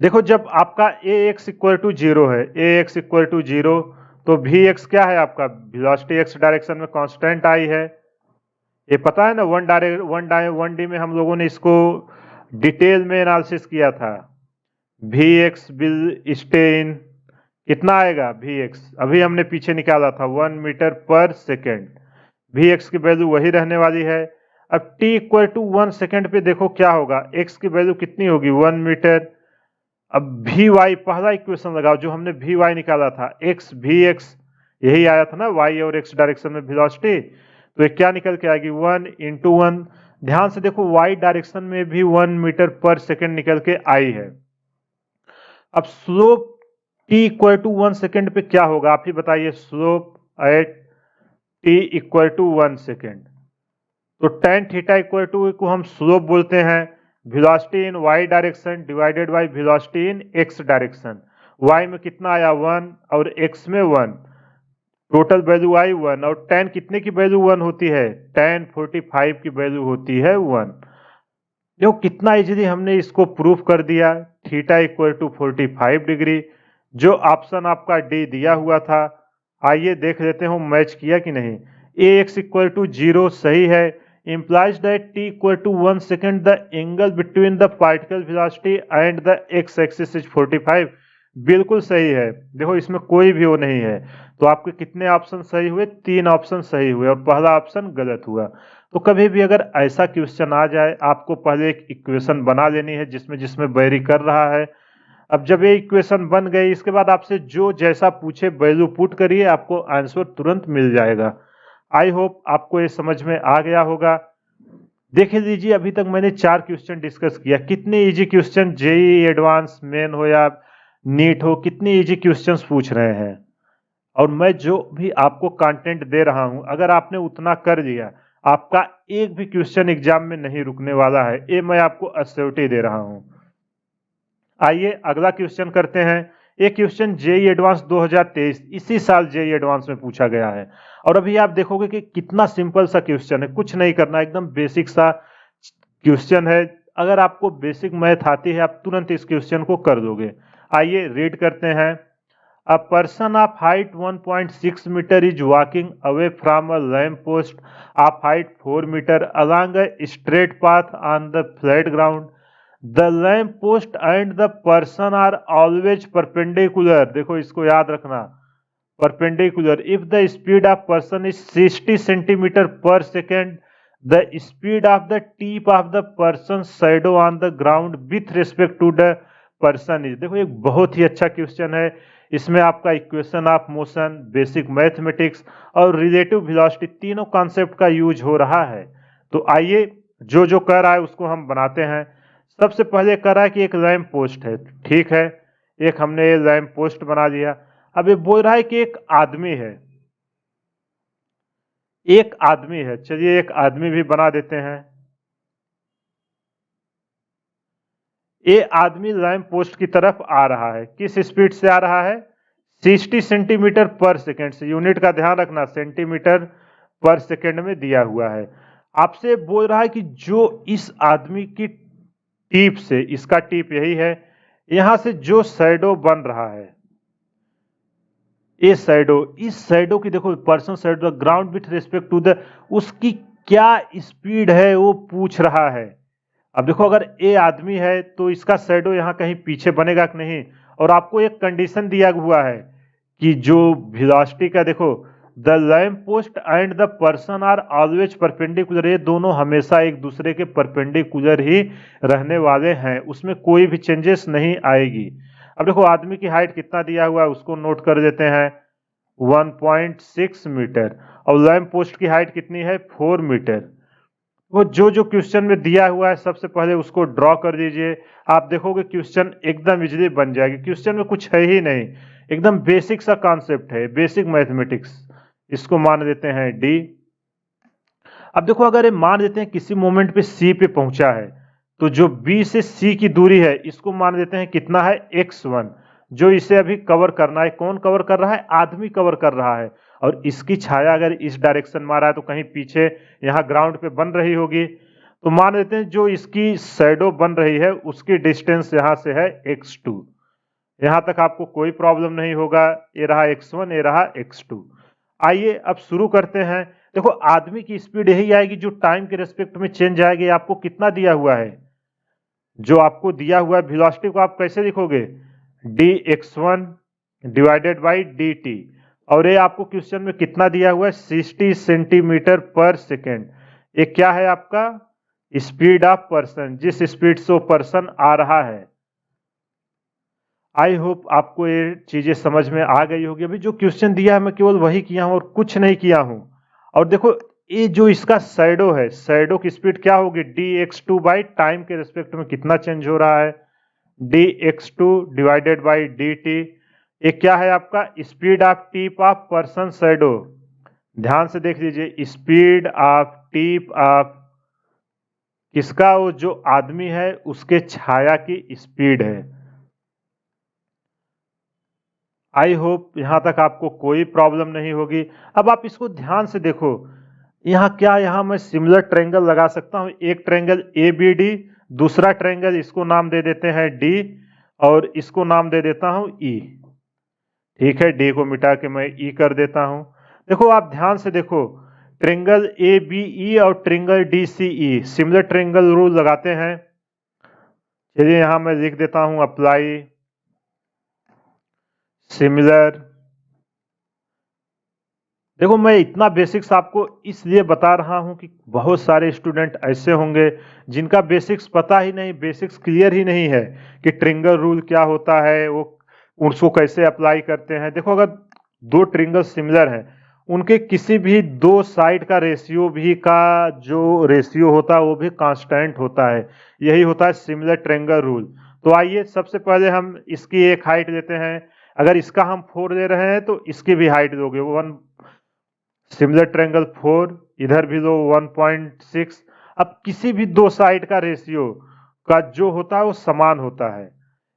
देखो जब आपका ax इक्वल टू 0 है, ax इक्वल टू 0 तो vx क्या है आपका वेलोसिटी x डायरेक्शन में कांस्टेंट आई है। ये पता है ना, वन डी में हम लोगों ने इसको डिटेल में एनालिसिस किया था। Vx विल स्टे इन कितना आएगा Vx, अभी हमने पीछे निकाला था 1 मीटर पर सेकेंड। Vx की वैल्यू वही रहने वाली है। अब t इक्वल टू 1 सेकेंड पे देखो क्या होगा, x की वैल्यू कितनी होगी 1 मीटर। अब Vy पहला इक्वेशन लगाओ जो हमने Vy निकाला था, x Vx यही आया था ना y और x डायरेक्शन में वेलोसिटी, तो ये क्या निकल के आएगी 1 इंटू 1। ध्यान से देखो y डायरेक्शन में भी 1 मीटर पर सेकेंड निकल के आई है। अब slope t equal to 1 second पे क्या होगा आप ही बताइए, slope at t equal to 1 second. तो tan थीटा इक्वल टू को हम स्लोप बोलते हैं, velocity in y direction divided by velocity in x direction. y में कितना आया 1 और x में 1, टोटल वैल्यू आई 1 और tan कितने की वैल्यू 1 होती है, tan 45 की वैल्यू होती है 1। देखो कितना इजीली हमने इसको प्रूफ कर दिया, थीटा इक्वल टू 45 डिग्री जो ऑप्शन आपका डी दिया हुआ था। आइए देख लेते हैं मैच किया कि नहीं। ax इक्वल टू 0 सही है, implies that t equal to 1 second the angle between the particle velocity and the x axis is 45, बिल्कुल सही है। देखो इसमें कोई भी वो नहीं है, तो आपके कितने ऑप्शन सही हुए, 3 ऑप्शन सही हुए और पहला ऑप्शन गलत हुआ। तो कभी भी अगर ऐसा क्वेश्चन आ जाए आपको पहले एक इक्वेशन बना लेनी है जिसमें जिसमें वेरी कर रहा है। अब जब ये इक्वेशन बन गई इसके बाद आपसे जो जैसा पूछे वैल्यू पुट करिए, आपको आंसर तुरंत मिल जाएगा। आई होप आपको ये समझ में आ गया होगा। देख लीजिए अभी तक मैंने 4 क्वेश्चन डिस्कस किया, कितने easy question JEE advance main हो या नीट हो, कितने इजी क्वेश्चंस पूछ रहे हैं। और मैं जो भी आपको कंटेंट दे रहा हूं अगर आपने उतना कर लिया आपका एक भी क्वेश्चन एग्जाम में नहीं रुकने वाला है, ये मैं आपको एश्योरिटी दे रहा हूं। आइए अगला क्वेश्चन करते हैं। ये क्वेश्चन जेईई एडवांस 2023 इसी साल जेईई एडवांस में पूछा गया है और अभी आप देखोगे कि कितना सिंपल सा क्वेश्चन है, कुछ नहीं करना, एकदम बेसिक सा क्वेश्चन है। अगर आपको बेसिक मैथ आती है आप तुरंत इस क्वेश्चन को कर दोगे। आइए रीड करते हैं। A person of height 1.6 meter is walking away from a lamp post of height 4 meter along a straight path on the flat ground. The lamp post and the person are always perpendicular. देखो इसको याद रखना, perpendicular. If the speed of person is 60 centimeter per second, the speed of the tip of the person's shadow on the ground with respect to the person is। देखो एक बहुत ही अच्छा question है, इसमें आपका equation of motion, basic mathematics और relative velocity तीनों concept का यूज हो रहा है। तो आइए जो जो कर रहा है उसको हम बनाते हैं। सबसे पहले कर रहा है कि एक लैंप पोस्ट है, ठीक है, एक हमने लैंप पोस्ट बना लिया। अब ये बोल रहा है कि एक आदमी है, एक आदमी है, चलिए एक आदमी भी बना देते हैं। ये आदमी लैंप पोस्ट की तरफ आ रहा है, किस स्पीड से आ रहा है 60 सेंटीमीटर पर सेकेंड से, यूनिट का ध्यान रखना सेंटीमीटर पर सेकेंड में दिया हुआ है। आपसे बोल रहा है कि जो इस आदमी की टीप से, इसका टीप यही है, यहां से जो शैडो बन रहा है, ये शैडो, इस शैडो की देखो person shadow ground with respect to the, उसकी क्या स्पीड है वो पूछ रहा है। अब देखो अगर ए आदमी है तो इसका शैडो यहाँ कहीं पीछे बनेगा कि नहीं, और आपको एक कंडीशन दिया हुआ है कि जो वेलोसिटी का देखो the lamp post and the person are always perpendicular, ये दोनों हमेशा एक दूसरे के परपेंडिकुलर ही रहने वाले हैं, उसमें कोई भी चेंजेस नहीं आएगी। अब देखो आदमी की हाइट कितना दिया हुआ है उसको नोट कर देते हैं 1.6 मीटर और लैंप पोस्ट की हाइट कितनी है 4 मीटर। वो जो जो क्वेश्चन में दिया हुआ है सबसे पहले उसको ड्रॉ कर दीजिए। आप देखोगे क्वेश्चन एकदम इजीली बन जाएगी। क्वेश्चन में कुछ है ही नहीं, एकदम बेसिक सा कॉन्सेप्ट है, बेसिक मैथमेटिक्स। इसको मान देते हैं डी। अब देखो अगर ये मान देते हैं किसी मोमेंट पे सी पे पहुंचा है, तो जो बी से सी की दूरी है इसको मान देते हैं कितना है, x1। जो इसे अभी कवर करना है, कौन कवर कर रहा है, आदमी कवर कर रहा है। और इसकी छाया अगर इस डायरेक्शन मारा है तो कहीं पीछे यहाँ ग्राउंड पे बन रही होगी। तो मान लेते हैं जो इसकी शैडो बन रही है उसकी डिस्टेंस यहाँ से है x2। यहाँ तक आपको कोई प्रॉब्लम नहीं होगा। ये रहा x1, ये रहा x2। आइए अब शुरू करते हैं। देखो आदमी की स्पीड यही आएगी जो टाइम के रेस्पेक्ट में चेंज आएगी। आपको कितना दिया हुआ है, जो आपको दिया हुआ है वेलोसिटी को आप कैसे लिखोगे, dx1 डिवाइडेड बाई dt। और ये आपको क्वेश्चन में कितना दिया हुआ है, 60 सेंटीमीटर पर सेकेंड। ये क्या है आपका, स्पीड ऑफ पर्सन, जिस स्पीड से वो पर्सन आ रहा है। आई होप आपको ये चीजें समझ में आ गई होगी। अभी जो क्वेश्चन दिया है मैं केवल वही किया हूं और कुछ नहीं किया हूं। और देखो ये जो इसका शैडो है, शैडो की स्पीड क्या होगी, dx2 बाई टाइम के रिस्पेक्ट में कितना चेंज हो रहा है, dx2 डिवाइडेड बाई dt। ये क्या है आपका, speed of tip of person shadow. ध्यान से देख लीजिए, स्पीड ऑफ टिप ऑफ किसका, वो जो आदमी है उसके छाया की स्पीड है। आई होप यहां तक आपको कोई प्रॉब्लम नहीं होगी। अब आप इसको ध्यान से देखो, यहाँ क्या, यहाँ मैं सिमिलर ट्रायंगल लगा सकता हूँ। एक ट्रायंगल ए बी डी, दूसरा ट्रायंगल इसको नाम दे देते हैं डी और इसको नाम दे देता हूँ ई। ठीक है, डी को मिटा के मैं ई कर देता हूँ। देखो आप ध्यान से देखो, ट्रायंगल ए बी ई और triangle D C E similar triangle rule लगाते हैं। चलिए यहाँ मैं लिख देता हूँ अप्लाई सिमिलर। देखो मैं इतना बेसिक्स आपको इसलिए बता रहा हूं कि बहुत सारे स्टूडेंट ऐसे होंगे जिनका बेसिक्स पता ही नहीं, बेसिक्स क्लियर ही नहीं है कि ट्रिंगल रूल क्या होता है, वो उसको कैसे अप्लाई करते हैं। देखो अगर दो ट्रिंगल सिमिलर हैं, उनके किसी भी दो साइड का रेशियो भी का जो रेशियो होता है वो भी कांस्टेंट होता है। यही होता है सिमिलर ट्रिंगल रूल। तो आइए सबसे पहले हम इसकी एक हाइट लेते हैं। अगर इसका हम 4 ले रहे हैं तो इसकी भी हाइट दोगे 1। सिमिलर ट्रायंगल 4, इधर भी लो 1.6। अब किसी भी दो साइड का रेशियो का जो होता है वो समान होता है।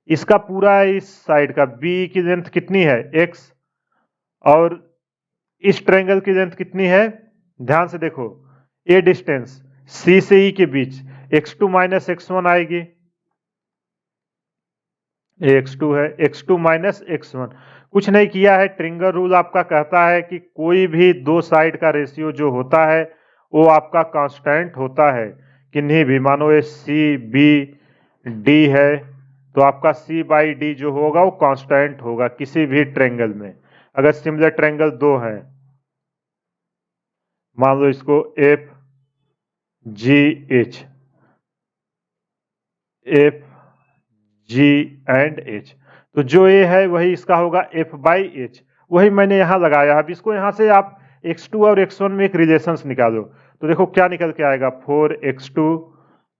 इसका पूरा इस साइड का बी की लेंथ कितनी है, x, और इस ट्रायंगल की लेंथ कितनी है, ध्यान से देखो, ये डिस्टेंस c से e के बीच x2 माइनस x1 आएगी। x2 है, x2 माइनस x1। कुछ नहीं किया है, ट्रिंगल रूल आपका कहता है कि कोई भी दो साइड का रेशियो जो होता है वो आपका कांस्टेंट होता है। किन्हीं भी, मानो ये सी बी डी है तो आपका सी बाई डी जो होगा वो कांस्टेंट होगा किसी भी ट्रायंगल में। अगर सिमिलर ट्रायंगल दो है, मान लो इसको F G H, F G and H, तो जो ए है वही इसका होगा एफ बाई एच। वही मैंने यहां लगाया। अब इसको यहां से आप x2 और x1 में एक रिलेशंस निकालो तो देखो क्या निकल के आएगा, 4x2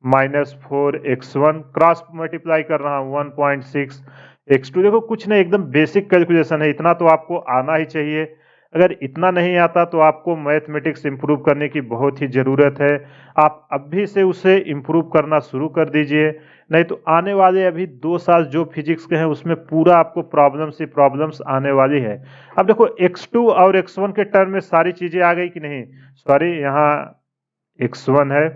minus 4x1, cross multiply कर रहा हूं 1.6x2। देखो कुछ नहीं, एकदम बेसिक कैलकुलेशन है, इतना तो आपको आना ही चाहिए। अगर इतना नहीं आता तो आपको मैथमेटिक्स इंप्रूव करने की बहुत ही ज़रूरत है। आप अभी से उसे इंप्रूव करना शुरू कर दीजिए, नहीं तो आने वाले अभी 2 साल जो फिजिक्स के हैं उसमें पूरा आपको प्रॉब्लम्स ही प्रॉब्लम्स आने वाली है। अब देखो x2 और x1 के टर्म में सारी चीज़ें आ गई कि नहीं, सॉरी यहाँ x1 है।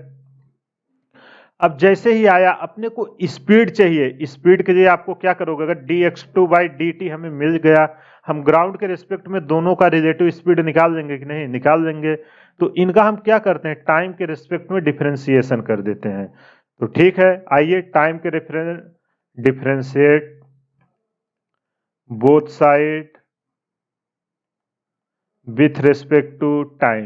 अब जैसे ही आया अपने को स्पीड चाहिए, स्पीड के लिए आपको क्या करोगे, अगर dx2 बाई dt हमें मिल गया, हम ग्राउंड के रिस्पेक्ट में दोनों का रिलेटिव स्पीड निकाल लेंगे कि नहीं, निकाल लेंगे। तो इनका हम क्या करते हैं, टाइम के रिस्पेक्ट में डिफरेंशिएशन कर देते हैं। तो ठीक है, आइए टाइम के differentiate both side with respect to time.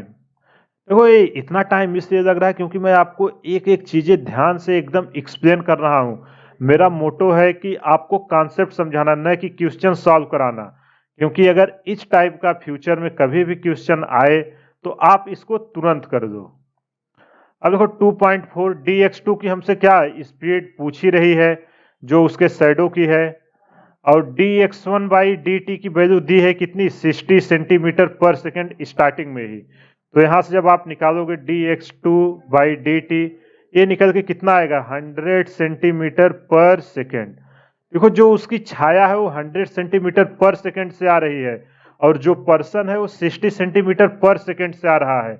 देखो ये इतना टाइम इसलिए लग रहा है क्योंकि मैं आपको एक एक चीजें ध्यान से एकदम एक्सप्लेन कर रहा हूं। मेरा मोटो है कि आपको कॉन्सेप्ट समझाना, न कि क्वेश्चन सॉल्व कराना। क्योंकि अगर इस टाइप का फ्यूचर में कभी भी क्वेश्चन आए तो आप इसको तुरंत कर दो। अब देखो 2.4 dx2 की हमसे क्या स्पीड पूछ ही रही है जो उसके शैडो की है, और dx1 बाई dt की वैल्यू दी है कितनी 60 सेंटीमीटर पर सेकेंड स्टार्टिंग में ही। तो यहाँ से जब आप निकालोगे dx2 बाई dt, ये निकल के कितना आएगा 100 सेंटीमीटर पर सेकेंड। देखो जो उसकी छाया है वो 100 सेंटीमीटर पर सेकेंड से आ रही है और जो पर्सन है वो 60 सेंटीमीटर पर सेकेंड से आ रहा है।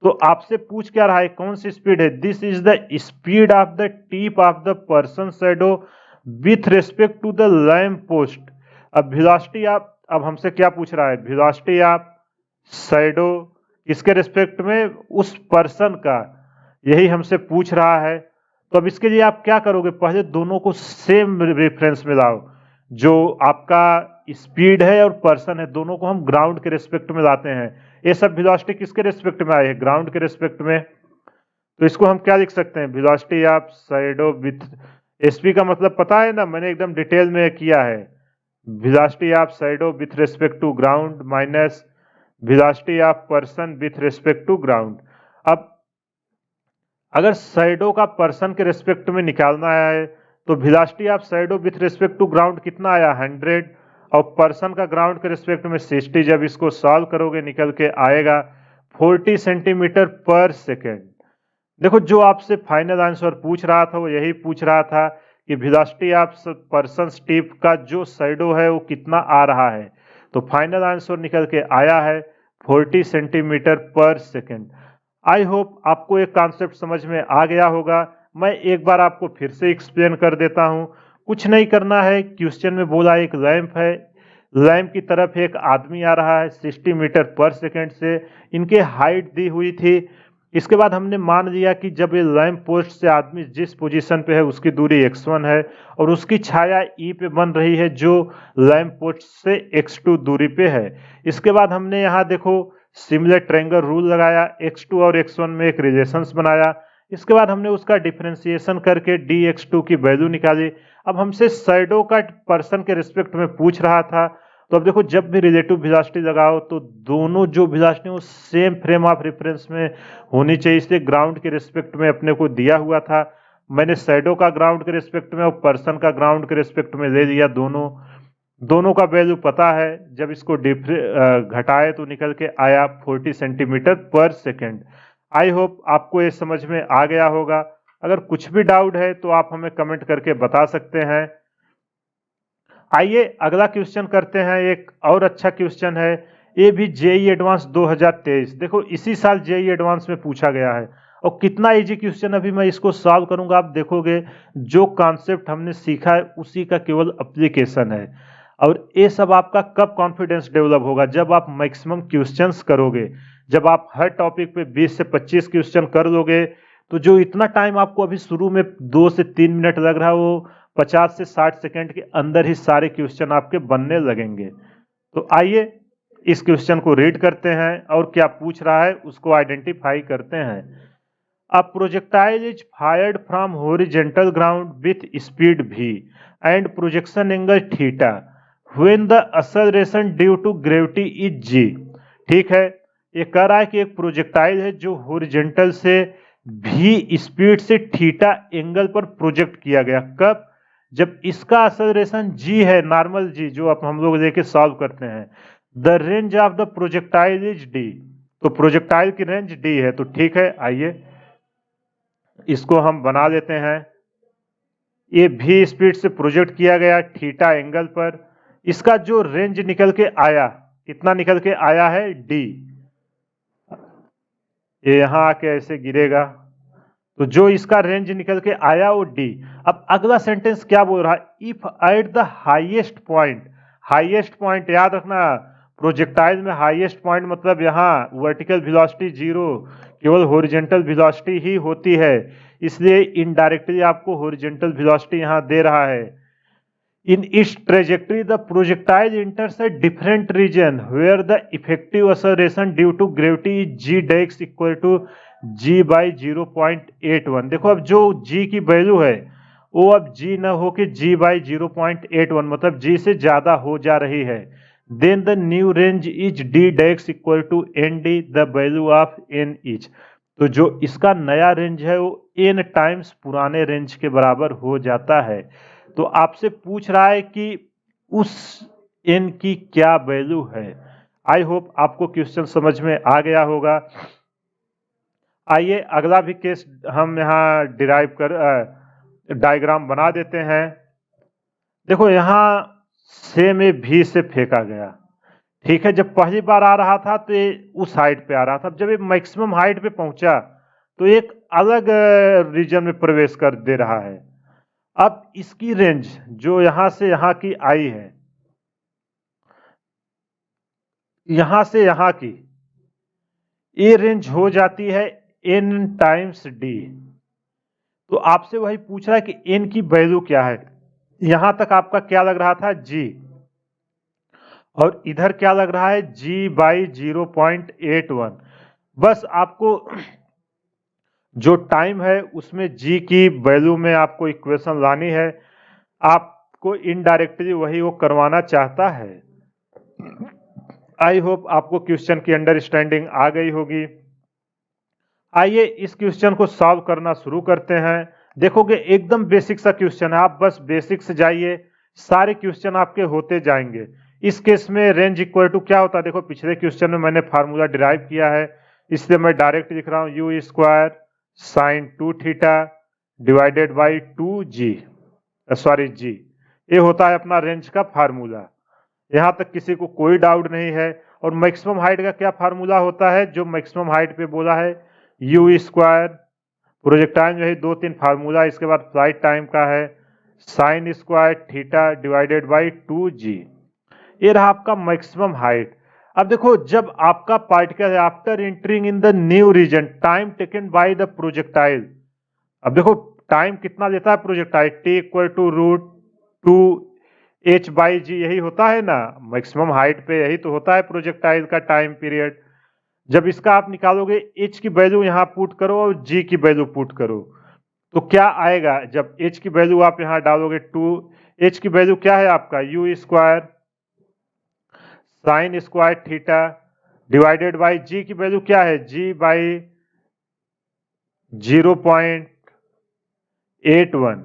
तो आपसे पूछ क्या रहा है कौन सी स्पीड है, this is the speed of the tip of the person shadow with respect to the lamp post. अब वेलोसिटी आप, अब हमसे क्या पूछ रहा है, वेलोसिटी आप शैडो किसके रिस्पेक्ट में, उस पर्सन का, यही हमसे पूछ रहा है। तो अब इसके लिए आप क्या करोगे, पहले दोनों को सेम रेफरेंस में लाओ, जो आपका स्पीड है और पर्सन है दोनों को हम ग्राउंड के रिस्पेक्ट में लाते हैं। ये सब वेलोसिटी किसके रिस्पेक्ट में आए हैं, ग्राउंड के रिस्पेक्ट में। तो इसको हम क्या लिख सकते हैं, velocity of shadow with, SP का मतलब पता है ना, मैंने एकदम डिटेल में किया है, velocity of shadow with respect to ground minus velocity of person with respect to ground. अब अगर शैडो का पर्सन के रिस्पेक्ट में निकालना है तो velocity of shadow with respect to ground कितना आया 100, और पर्सन का ग्राउंड के रिस्पेक्ट में 60। जब इसको सॉल्व करोगे निकल के आएगा 40 सेंटीमीटर पर सेकेंड। देखो जो आपसे फाइनल आंसर पूछ रहा था वो यही पूछ रहा था कि वेलोसिटी ऑफ पर्सन टिप का जो शैडो है वो कितना आ रहा है। तो फाइनल आंसर निकल के आया है 40 सेंटीमीटर पर सेकेंड। आई होप आपको एक कॉन्सेप्ट समझ में आ गया होगा। मैं एक बार आपको फिर से एक्सप्लेन कर देता हूं। कुछ नहीं करना है, क्वेश्चन में बोला एक लैंप है, लैंप की तरफ एक आदमी आ रहा है 60 मीटर पर सेकेंड से, इनके हाइट दी हुई थी। इसके बाद हमने मान लिया कि जब ये लैंप पोस्ट से आदमी जिस पोजीशन पे है उसकी दूरी x1 है और उसकी छाया E पे बन रही है जो लैंप पोस्ट से x2 दूरी पे है। इसके बाद हमने यहाँ देखो सिमिलर ट्रायंगल रूल लगाया, x2 और x1 में एक रिलेशंस बनाया। इसके बाद हमने उसका डिफरेंशिएशन करके dx2 की वैल्यू निकाली। अब हमसे शैडो का पर्सन के रिस्पेक्ट में पूछ रहा था, तो अब देखो जब भी रिलेटिव वेलोसिटी लगाओ तो दोनों जो वेलोसिटी वो सेम फ्रेम ऑफ रेफरेंस में होनी चाहिए। इसलिए ग्राउंड के रिस्पेक्ट में अपने को दिया हुआ था, मैंने शैडो का ग्राउंड के रिस्पेक्ट में और पर्सन का ग्राउंड के रिस्पेक्ट में ले लिया। दोनों का वैल्यू पता है, जब इसको घटाए तो निकल के आया 40 सेंटीमीटर पर सेकेंड। आई होप आपको ये समझ में आ गया होगा। अगर कुछ भी डाउट है तो आप हमें कमेंट करके बता सकते हैं। आइए अगला क्वेश्चन करते हैं। एक और अच्छा क्वेश्चन है, ये भी जेई एडवांस 2023, देखो इसी साल जेई एडवांस में पूछा गया है और कितना इजी क्वेश्चन। अभी मैं इसको सॉल्व करूंगा, आप देखोगे जो कॉन्सेप्ट हमने सीखा है उसी का केवल एप्लीकेशन है। और ये सब आपका कब कॉन्फिडेंस डेवलप होगा, जब आप मैक्सिमम क्वेश्चंस करोगे। जब आप हर टॉपिक पे 20 से 25 क्वेश्चन कर लोगे तो जो इतना टाइम आपको अभी शुरू में 2 से 3 मिनट लग रहा है वो 50 से 60 सेकंड के अंदर ही सारे क्वेश्चन आपके बनने लगेंगे। तो आइए इस क्वेश्चन को रीड करते हैं और क्या पूछ रहा है उसको आइडेंटिफाई करते हैं। A projectile is fired from horizontal ground with speed v and projection angle theta when the acceleration due to gravity is g। ठीक है, ये कह रहा है कि एक प्रोजेक्टाइल है जो हॉरिजॉन्टल से v स्पीड से थीटा एंगल पर प्रोजेक्ट किया गया। कब, जब इसका एक्सेलरेशन g है, नॉर्मल g जो आप हम लोग लेके सॉल्व करते हैं। The range of the projectile is d, तो प्रोजेक्टाइल की रेंज d है। तो ठीक है, आइए इसको हम बना लेते हैं। ये v स्पीड से प्रोजेक्ट किया गया थीटा एंगल पर, इसका जो रेंज निकल के आया, कितना निकल के आया है d। ये यहां आके ऐसे गिरेगा, तो जो इसका रेंज निकल के आया वो d। अब अगला सेंटेंस क्या बोल रहा है, if at the highest point, highest point याद रखना, प्रोजेक्टाइल में हाईएस्ट पॉइंट मतलब यहाँ वर्टिकल वेलोसिटी 0, केवल हॉरिजॉन्टल वेलोसिटी ही होती है, इसलिए इनडायरेक्टली आपको हॉरिजॉन्टल वेलोसिटी यहाँ दे रहा है। In its trajectory, the projectile enters a different region where the effective acceleration due to gravity is g dex equal to g by 0.81। देखो अब जो g की वैल्यू है वो अब g न हो के g by 0.81 मतलब g से ज्यादा हो जा रही है। Then the new range is d dex equal to nd, the value of n each। तो जो इसका नया रेंज है वो n टाइम्स पुराने रेंज के बराबर हो जाता है। तो आपसे पूछ रहा है कि उस n की क्या वैल्यू है। आई होप आपको क्वेश्चन समझ में आ गया होगा। आइए अगला भी केस हम यहाँ डिराइव कर डायग्राम बना देते हैं। देखो यहाँ सेम ए भी से फेंका गया, ठीक है। जब पहली बार आ रहा था तो ये उस हाइट पे आ रहा था, जब ये मैक्सिमम हाइट पे पहुंचा तो एक अलग रीजन में प्रवेश कर दे रहा है। अब इसकी रेंज जो यहां से यहां की आई है, यहां से यहां की, ये रेंज हो जाती है n टाइम्स d। तो आपसे वही पूछ रहा है कि n की वैल्यू क्या है। यहां तक आपका क्या लग रहा था g, और इधर क्या लग रहा है g/0.81। बस आपको जो टाइम है उसमें g की वैल्यू में आपको इक्वेशन लानी है। आपको इनडायरेक्टली वही वो करवाना चाहता है। आई होप आपको क्वेश्चन की अंडरस्टैंडिंग आ गई होगी। आइए इस क्वेश्चन को सॉल्व करना शुरू करते हैं। देखोगे एकदम बेसिक सा क्वेश्चन है, आप बस बेसिक से जाइए, सारे क्वेश्चन आपके होते जाएंगे। इस केस में रेंज इक्वल टू क्या होता है, देखो पिछले क्वेश्चन में मैंने फार्मूला डिराइव किया है, इसलिए मैं डायरेक्ट लिख रहा हूं u square sine 2 theta divided by 2g, sorry g. ये होता है अपना रेंज का फार्मूला। यहां तक किसी को कोई डाउट नहीं है। और मैक्सिमम हाइट का क्या फार्मूला होता है, जो मैक्सिमम हाइट पे बोला है यू स्क्वायर, प्रोजेक्टाइल में दो तीन फार्मूला, इसके बाद फ्लाइट टाइम का है sign square theta divided by 2g। ये रहा आपका मैक्सिमम हाइट। अब देखो जब आपका particle after entering in the new region time taken by the projectile, अब देखो टाइम कितना लेता है projectile, t equal to √2h/g, यही होता है ना मैक्सिमम हाइट पे, यही तो होता है प्रोजेक्टाइल का टाइम पीरियड। जब इसका आप निकालोगे h की वैल्यू यहां पुट करो और g की वैल्यू पुट करो, तो क्या आएगा। जब h की वैल्यू आप यहां डालोगे 2, h की वैल्यू क्या है आपका you square sine square theta divided by g की वैल्यू क्या है g/0.81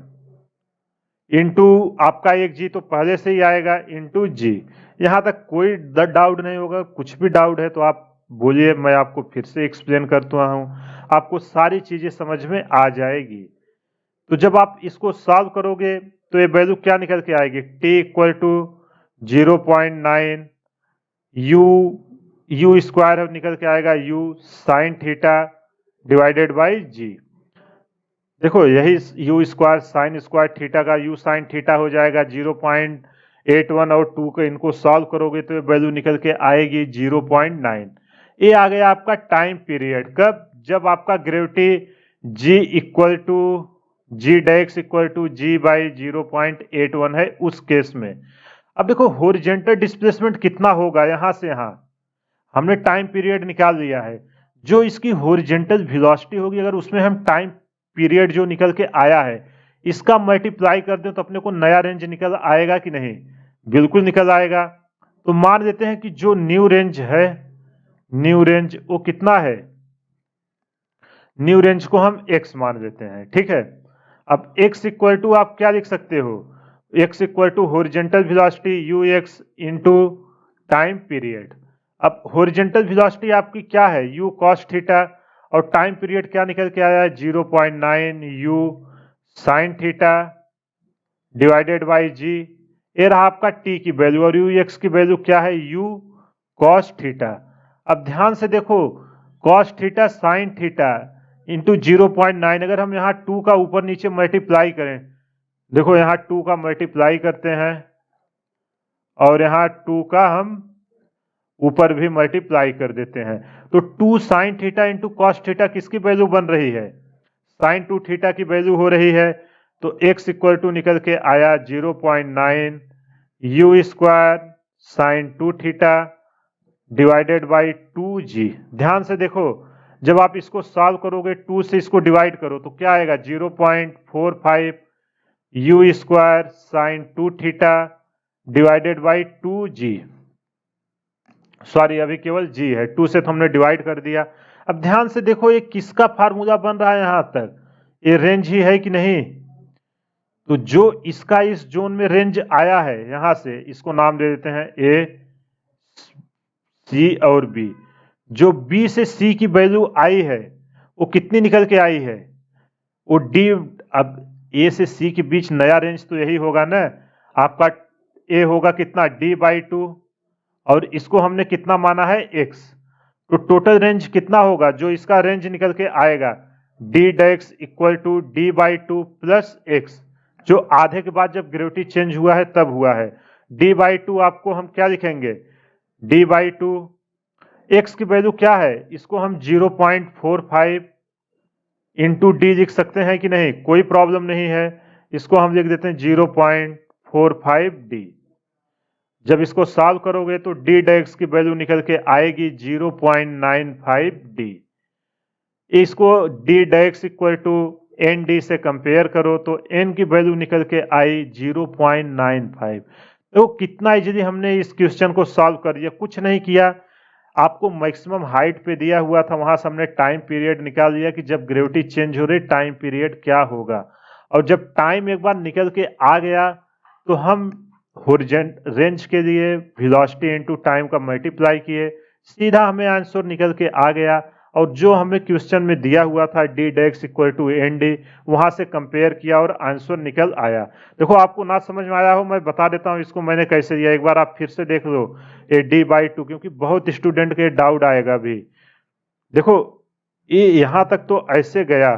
इंटू आपका एक जी तो पहले से ही आएगा इंटू जी। यहां तक कोई डाउट नहीं होगा, कुछ भी डाउट है तो आप बोलिए, मैं आपको फिर से एक्सप्लेन करता हूं, आपको सारी चीजें समझ में आ जाएगी। तो जब आप इसको सॉल्व करोगे तो ये वैल्यू क्या निकल के आएगी, t equal to 0.9 u square निकल के आएगा u sine theta divided by g. देखो यही u square sine square theta का यू साइन थीटा हो जाएगा 0.81, और 2 को इनको सॉल्व करोगे तो वैल्यू निकल के आएगी 0.9। ये आ गया आपका टाइम पीरियड। कब, जब आपका gravity g equal to G डेक्स इक्वल टू g/0.81 है, उस केस में। अब देखो हॉरिजॉन्टल डिस्प्लेसमेंट कितना होगा, यहां से यहां हमने टाइम पीरियड निकाल लिया है। जो इसकी हॉरिजॉन्टल वेलोसिटी होगी, अगर उसमें हम टाइम पीरियड जो निकल के आया है इसका मल्टीप्लाई कर दें तो अपने को नया रेंज निकल आएगा कि नहीं, बिल्कुल निकल आएगा। तो मान लेते हैं कि जो न्यू रेंज है, न्यू रेंज वो कितना है, न्यू रेंज को हम x मान लेते हैं, ठीक है। अब x इक्वल टू आप क्या लिख सकते हो, x equal to horizontal velocity u x into time period. अब हॉरिजॉन्टल वेलोसिटी आपकी क्या है u cos थीटा, और टाइम पीरियड क्या निकल के आया है 0.9 u sine theta divided by g. ये रहा आपका t की वैल्यू, और यू एक्स की वैल्यू क्या है u cos थीटा। अब ध्यान से देखो cos theta sine theta into 0.9, अगर हम यहाँ 2 का ऊपर नीचे मल्टीप्लाई करें, देखो यहाँ 2 का मल्टीप्लाई करते हैं और यहाँ 2 का हम ऊपर भी मल्टीप्लाई कर देते हैं, तो 2 sine theta into cos theta किसकी वैल्यू बन रही है, साइन 2 थीटा की वैल्यू हो रही है। तो x इक्वल टू निकल के आया 0.9 u square sine 2 theta divided by 2g। ध्यान से देखो जब आप इसको सॉल्व करोगे 2 से इसको डिवाइड करो तो क्या आएगा 0.45 you square sine 2 theta divided by 2g। Sorry अभी केवल g है, 2 से तो हमने डिवाइड कर दिया। अब ध्यान से देखो ये किसका फार्मूला बन रहा है यहां तक, ये रेंज ही है कि नहीं। तो जो इसका इस जोन में रेंज आया है यहां से, इसको नाम दे देते हैं ए, सी और बी। जो बी से सी की वैल्यू आई है वो कितनी निकल के आई है, वो डी। अब ए से सी के बीच नया रेंज तो यही होगा ना आपका, ए होगा कितना d/2, और इसको हमने कितना माना है x। तो टोटल रेंज कितना होगा जो इसका रेंज निकल के आएगा, d/x equal to d/2 plus x, जो आधे के बाद जब ग्रेविटी चेंज हुआ है तब हुआ है। d/2 आपको हम क्या लिखेंगे, d/2, x की वैल्यू क्या है, इसको हम 0.45 इंटू डी लिख सकते हैं कि नहीं, कोई प्रॉब्लम नहीं है। इसको हम लिख देते हैं 0.45 डी। जब इसको सॉल्व करोगे तो डी डेक्स की वैल्यू निकल के आएगी 0.95 डी। इसको डी डेक्स इक्वल टू एन डी से कंपेयर करो तो एन की वैल्यू निकल के आई 0.95। तो कितना इजीली हमने इस क्वेश्चन को सॉल्व कर दिया, कुछ नहीं किया। आपको मैक्सिमम हाइट पे दिया हुआ था, वहां से हमने टाइम पीरियड निकाल लिया कि जब ग्रेविटी चेंज हो रही टाइम पीरियड क्या होगा, और जब टाइम एक बार निकल के आ गया तो हम हॉरिजॉन्टल रेंज के लिए वेलोसिटी इनटू टाइम का मल्टीप्लाई किए, सीधा हमें आंसर निकल के आ गया। और जो हमें क्वेश्चन में दिया हुआ था डी डेक्स इक्वल टू एन डी, वहां से कंपेयर किया और आंसर निकल आया। देखो आपको ना समझ में आया हो मैं बता देता हूं इसको मैंने कैसे दिया, एक बार आप फिर से देख लो ये d/2, क्योंकि बहुत स्टूडेंट के डाउट आएगा भी। देखो ये यहां तक तो ऐसे गया,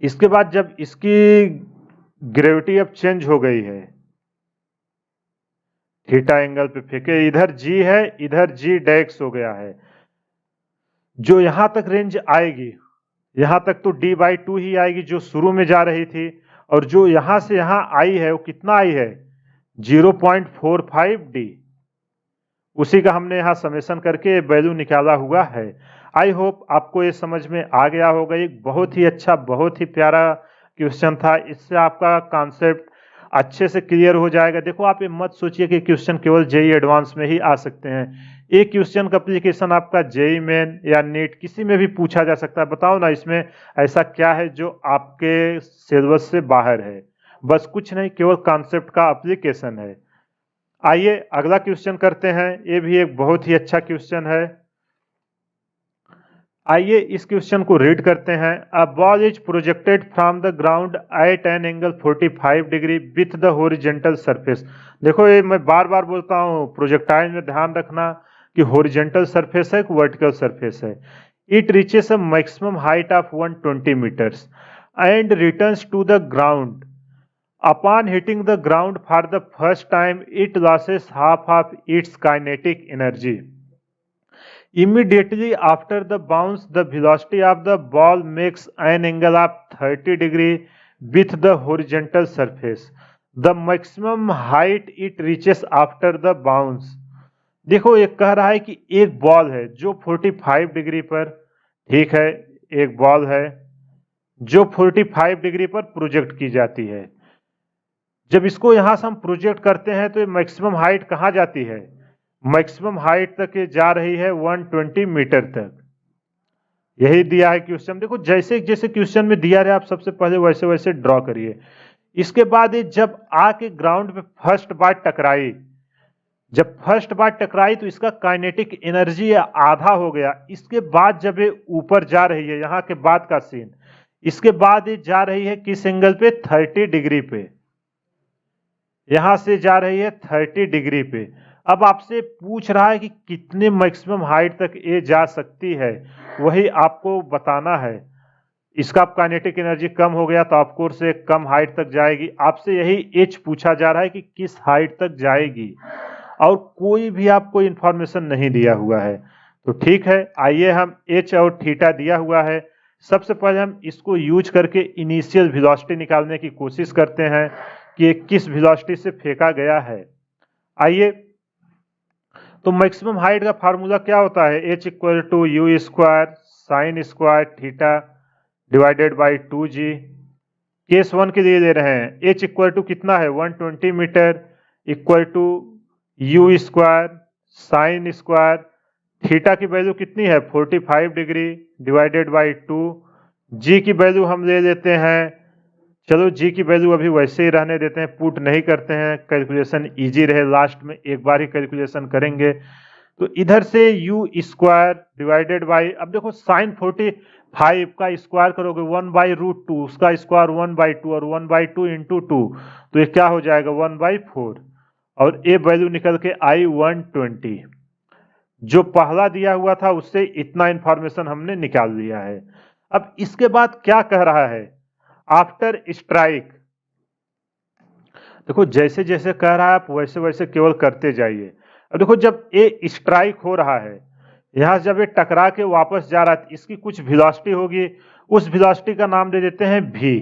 इसके बाद जब इसकी ग्रेविटी अब चेंज हो गई है, थीटा एंगल पे फेंके, इधर जी है इधर जी डेक्स हो गया है। जो यहां तक रेंज आएगी यहां तक तो d/2 ही आएगी जो शुरू में जा रही थी, और जो यहां से यहां आई है वो कितना आई है 0.45 डी। उसी का हमने यहां समेशन करके वैल्यू निकाला हुआ है। आई होप आपको ये समझ में आ गया होगा। एक बहुत ही अच्छा बहुत ही प्यारा क्वेश्चन था, इससे आपका कॉन्सेप्ट अच्छे से क्लियर हो जाएगा। देखो आप ये मत सोचिए कि क्वेश्चन केवल जेई एडवांस में ही आ सकते हैं, एक क्वेश्चन का एप्लीकेशन आपका जेई मेन या नीट किसी में भी पूछा जा सकता है। बताओ ना इसमें ऐसा क्या है जो आपके सिलेबस से बाहर है, बस कुछ नहीं, केवल कॉन्सेप्ट का एप्लीकेशन है। आइए अगला क्वेश्चन करते हैं, ये भी एक बहुत ही अच्छा क्वेश्चन है। आइए इस क्वेश्चन को रीड करते हैं। A ball is projected from the ground eight an angle 45 degree with the horizontal surface. देखो ये मैं बार बार बोलता हूँ, प्रोजेक्टाइल में ध्यान रखना कि हॉरिजॉन्टल सरफेस है कि वर्टिकल सरफेस है। It reaches a maximum height of 120 metres and returns to the ground. Upon hitting the ground for the first time, it loses half of its kinetic energy. Immediately after the bounce, the velocity of the ball makes an angle of 30 degree with the horizontal surface. The maximum height it reaches after the bounce. देखो ये कह रहा है कि एक ball है जो 45 degree पर, ठीक है, एक बॉल है जो 45 डिग्री पर प्रोजेक्ट की जाती है। जब इसको यहां से हम प्रोजेक्ट करते हैं तो ये मैक्सिमम हाइट कहां जाती है, मैक्सिमम हाइट तक ये जा रही है 120 मीटर तक। यही दिया है क्वेश्चन। देखो जैसे जैसे क्वेश्चन में दिया रहे आप सबसे पहले वैसे वैसे ड्रॉ करिए। इसके बाद ये जब आके ग्राउंड पे फर्स्ट बार टकराई, जब फर्स्ट बार टकराई तो इसका काइनेटिक एनर्जी आधा हो गया। इसके बाद जब ये ऊपर जा रही है, यहाँ के बाद का सीन, इसके बाद ये जा रही है किस एंगल पे, 30 डिग्री पे, यहां से जा रही है 30 डिग्री पे। अब आपसे पूछ रहा है कि कितने मैक्सिमम हाइट तक ये जा सकती है, वही आपको बताना है। इसका काइनेटिक एनर्जी कम हो गया तो ऑफकोर्स से कम हाइट तक जाएगी। आपसे यही एच पूछा जा रहा है कि किस हाइट तक जाएगी, और कोई भी आपको इंफॉर्मेशन नहीं दिया हुआ है। तो ठीक है, आइए हम एच और थीटा दिया हुआ है, सबसे पहले हम इसको यूज करके इनिशियल वेलोसिटी निकालने की कोशिश करते हैं कि ये किस वेलोसिटी से फेंका गया है। आइए, तो मैक्सिमम हाइट का फार्मूला क्या होता है, H equal to you square sine square theta divided by 2g। Case 1 के लिए दे रहे हैं, एच इक्वल टू कितना है 120 metre equal to you square sine square theta की वैल्यू कितनी है 45 डिग्री डिवाइडेड बाई 2। जी की वैल्यू हम ले लेते हैं, चलो जी की वैल्यू अभी वैसे ही रहने देते हैं, पुट नहीं करते हैं, कैलकुलेशन इजी रहे, लास्ट में एक बार ही कैलकुलेशन करेंगे। तो इधर से यू स्क्वायर डिवाइडेड बाई, अब देखो साइन 45 का स्क्वायर करोगे 1/√2, उसका स्क्वायर 1/2 और 1/2 इंटू 2, तो ये क्या हो जाएगा 1/4, और ये वैल्यू निकल के आई 120। जो पहला दिया हुआ था उससे इतना इंफॉर्मेशन हमने निकाल लिया है। अब इसके बाद क्या कह रहा है, आफ्टर स्ट्राइक, देखो जैसे जैसे कह रहा है आप वैसे वैसे केवल करते जाइए। अब देखो जब ये स्ट्राइक हो रहा है, यहां से जब ये टकरा के वापस जा रहा है, इसकी कुछ वेलोसिटी होगी, उस वेलोसिटी का नाम दे देते हैं v।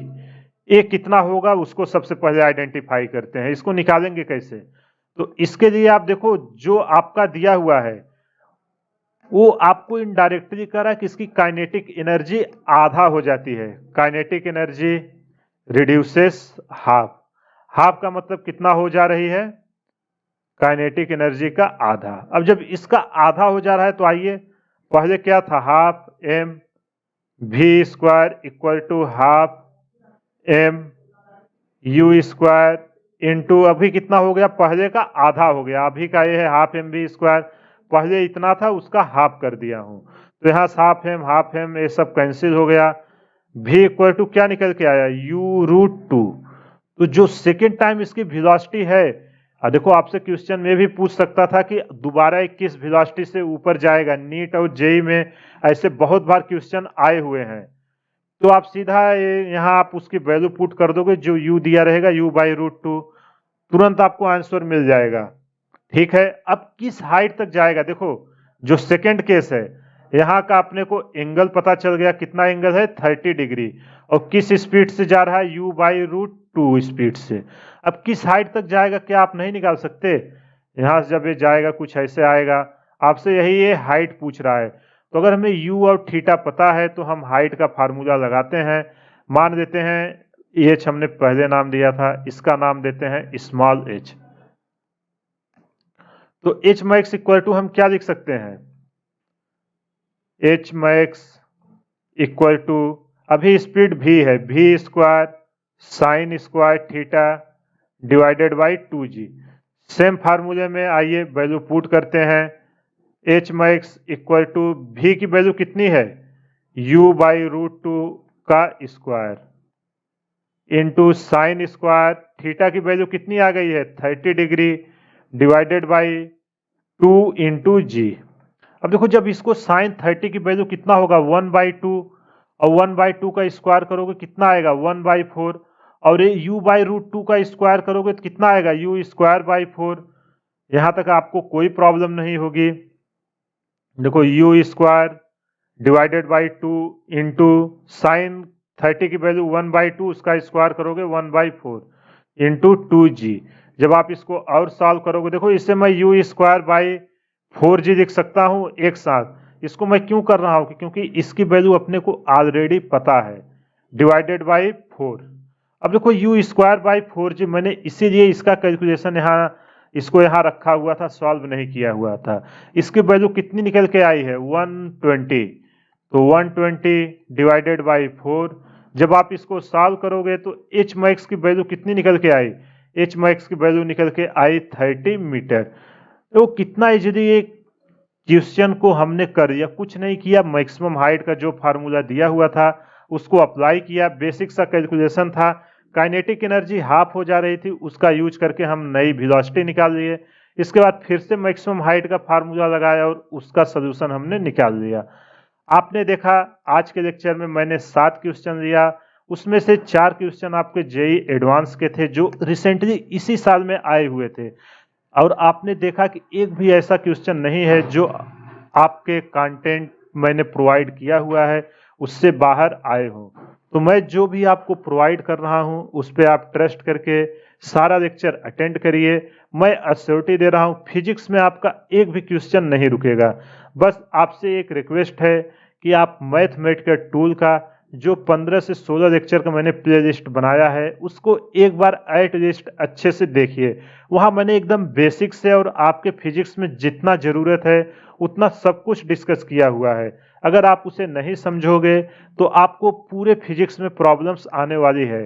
ये कितना होगा उसको सबसे पहले आइडेंटिफाई करते हैं, इसको निकालेंगे कैसे, तो इसके लिए आप देखो जो आपका दिया हुआ है वो आपको इनडायरेक्टली कह रहा है कि इसकी काइनेटिक एनर्जी आधा हो जाती है, kinetic energy reduces half. Half का मतलब कितना हो जा रही है, काइनेटिक एनर्जी का आधा। अब जब इसका आधा हो जा रहा है तो आइए, पहले क्या था half M V square equal to half M U square into, अभी कितना हो गया, पहले का आधा हो गया, अभी का ये है हाफ एम वी स्क्वायर, पहले इतना था उसका हाफ कर दिया हूं, तो यहाँ हाफ एम ये सब कैंसिल हो गया। v इक्वल टू क्या निकल के आया u√2। तो जो सेकेंड टाइम इसकी वेलोसिटी है, देखो आपसे क्वेश्चन में भी पूछ सकता था कि दोबारा किस वेलोसिटी से ऊपर जाएगा, नीट और जेई में ऐसे बहुत बार क्वेश्चन आए हुए हैं। तो आप सीधा यहाँ आप उसकी वैल्यू पुट कर दोगे, जो u दिया रहेगा u/√2, तुरंत आपको आंसर मिल जाएगा। ठीक है, अब किस हाइट तक जाएगा, देखो जो सेकेंड केस है यहाँ का अपने को एंगल पता चल गया, कितना एंगल है 30 डिग्री, और किस स्पीड से जा रहा है u/√2 स्पीड से। अब किस हाइट तक जाएगा क्या आप नहीं निकाल सकते, यहाँ से जब ये जाएगा कुछ ऐसे आएगा, आपसे यही ये हाइट पूछ रहा है। तो अगर हमें u और थीटा पता है तो हम हाइट का फार्मूला लगाते हैं, मान देते हैं h हमने पहले नाम दिया था, इसका नाम देते हैं स्मॉल h। तो h मैक्स इक्वल टू हम क्या लिख सकते हैं, h मैक्स इक्वल टू, अभी स्पीड v है, v square sine square theta divided by 2g। Same फार्मूले में आइए वैल्यू पुट करते हैं, h max equal to v की वैल्यू कितनी है u/√2 का square into sine square theta की वैल्यू कितनी आ गई है 30 degree divided by 2 into G. अब देखो जब इसको साइन 30 की वैल्यू कितना होगा 1/2, और 1/2 का स्क्वायर करोगे कितना आएगा 1/4, और ये u/√2 का स्क्वायर करोगे तो कितना आएगा u²/4। यहां तक आपको कोई प्रॉब्लम नहीं होगी। देखो u² divided by 2 into sine 30 की वैल्यू 1/2, उसका स्क्वायर करोगे 1/4 इंटू 2g। जब आप इसको और सॉल्व करोगे, देखो इससे मैं u²/4g लिख सकता हूं एक साथ। इसको मैं क्यों कर रहा हूं, क्योंकि इसकी वैल्यू अपने को ऑलरेडी पता है, डिवाइडेड बाई 4। अब देखो u²/4g मैंने इसीलिए इसका कैलकुलेशन यहाँ इसको यहाँ रखा हुआ था, सॉल्व नहीं किया हुआ था। इसकी वैल्यू कितनी निकल के आई है 120, तो 120 डिवाइडेड बाई 4। जब आप इसको सॉल्व करोगे तो h मैक्स की वैल्यू कितनी निकल के आई, h मैक्स की वैल्यू निकल के आई 30 मीटर। तो कितना इजीली ये क्वेश्चन को हमने कर दिया, कुछ नहीं किया, मैक्सिमम हाइट का जो फार्मूला दिया हुआ था उसको अप्लाई किया, बेसिक सा कैलकुलेशन था, काइनेटिक एनर्जी हाफ हो जा रही थी, उसका यूज करके हम नई वेलोसिटी निकाल लिए। इसके बाद फिर से मैक्सिमम हाइट का फार्मूला लगाया और उसका सोल्यूशन हमने निकाल लिया। आपने देखा आज के लेक्चर में मैंने 7 क्वेश्चन लिया, उसमें से 4 क्वेश्चन आपके जेई एडवांस के थे जो रिसेंटली इसी साल में आए हुए थे, और आपने देखा कि एक भी ऐसा क्वेश्चन नहीं है जो आपके कंटेंट मैंने प्रोवाइड किया हुआ है उससे बाहर आए हो। तो मैं जो भी आपको प्रोवाइड कर रहा हूं उस पर आप ट्रस्ट करके सारा लेक्चर अटेंड करिए। मैं अश्योरिटी दे रहा हूं फिजिक्स में आपका एक भी क्वेश्चन नहीं रुकेगा। बस आपसे एक रिक्वेस्ट है कि आप मैथमेटिकल टूल का जो 15 से 16 लेक्चर का मैंने प्लेलिस्ट बनाया है उसको एक बार एट लीस्ट अच्छे से देखिए। वहाँ मैंने एकदम बेसिक से और आपके फिजिक्स में जितना ज़रूरत है उतना सब कुछ डिस्कस किया हुआ है। अगर आप उसे नहीं समझोगे तो आपको पूरे फिजिक्स में प्रॉब्लम्स आने वाली है।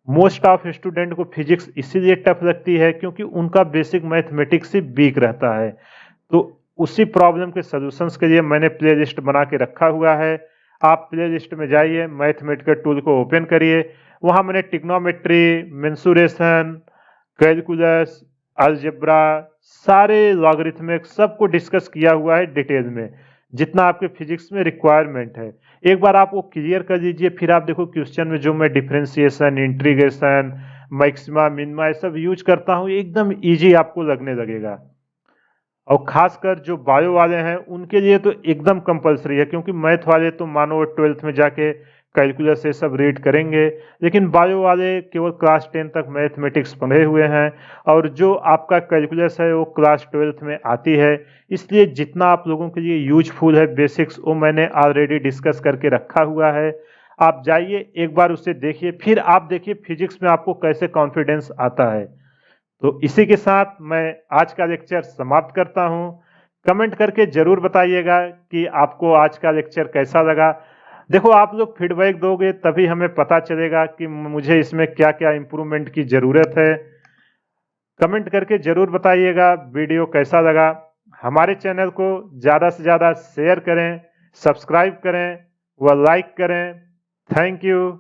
मोस्ट ऑफ स्टूडेंट को फिजिक्स इसीलिए टफ लगती है क्योंकि उनका बेसिक मैथमेटिक्स से वीक रहता है। तो उसी प्रॉब्लम के सॉल्यूशंस के लिए मैंने प्लेलिस्ट बना के रखा हुआ है। आप प्लेलिस्ट में जाइए, मैथमेटिकल टूल को ओपन करिए। वहाँ मैंने ट्रिग्नोमेट्री, मेंसुरेशन, कैलकुलस, अलजेब्रा, सारे लॉगरिथमिक सबको डिस्कस किया हुआ है डिटेल में, जितना आपके फिजिक्स में रिक्वायरमेंट है। एक बार आप वो क्लियर कर लीजिए, फिर आप देखो क्वेश्चन में जो मैं डिफरेंशिएशन, इंटीग्रेशन, मैक्सिमा, मिनिमा ये सब यूज करता हूँ, एकदम इजी आपको लगने लगेगा। और खासकर जो बायो वाले हैं उनके लिए तो एकदम कंपलसरी है, क्योंकि मैथ वाले तो मानो 12th में जाके कैलकुलस ये सब रीड करेंगे, लेकिन बायो वाले केवल क्लास 10 तक मैथमेटिक्स पढ़े हुए हैं। और जो आपका कैलकुलस है वो क्लास 12th में आती है, इसलिए जितना आप लोगों के लिए यूजफुल है बेसिक्स वो मैंने ऑलरेडी डिस्कस करके रखा हुआ है। आप जाइए एक बार उसे देखिए, फिर आप देखिए फिजिक्स में आपको कैसे कॉन्फिडेंस आता है। तो इसी के साथ मैं आज का लेक्चर समाप्त करता हूं। कमेंट करके जरूर बताइएगा कि आपको आज का लेक्चर कैसा लगा। देखो, आप लोग फीडबैक दोगे तभी हमें पता चलेगा कि मुझे इसमें क्या क्या इम्प्रूवमेंट की ज़रूरत है। कमेंट करके जरूर बताइएगा वीडियो कैसा लगा। हमारे चैनल को ज़्यादा से ज़्यादा शेयर करें, सब्सक्राइब करें व लाइक करें। Thank you.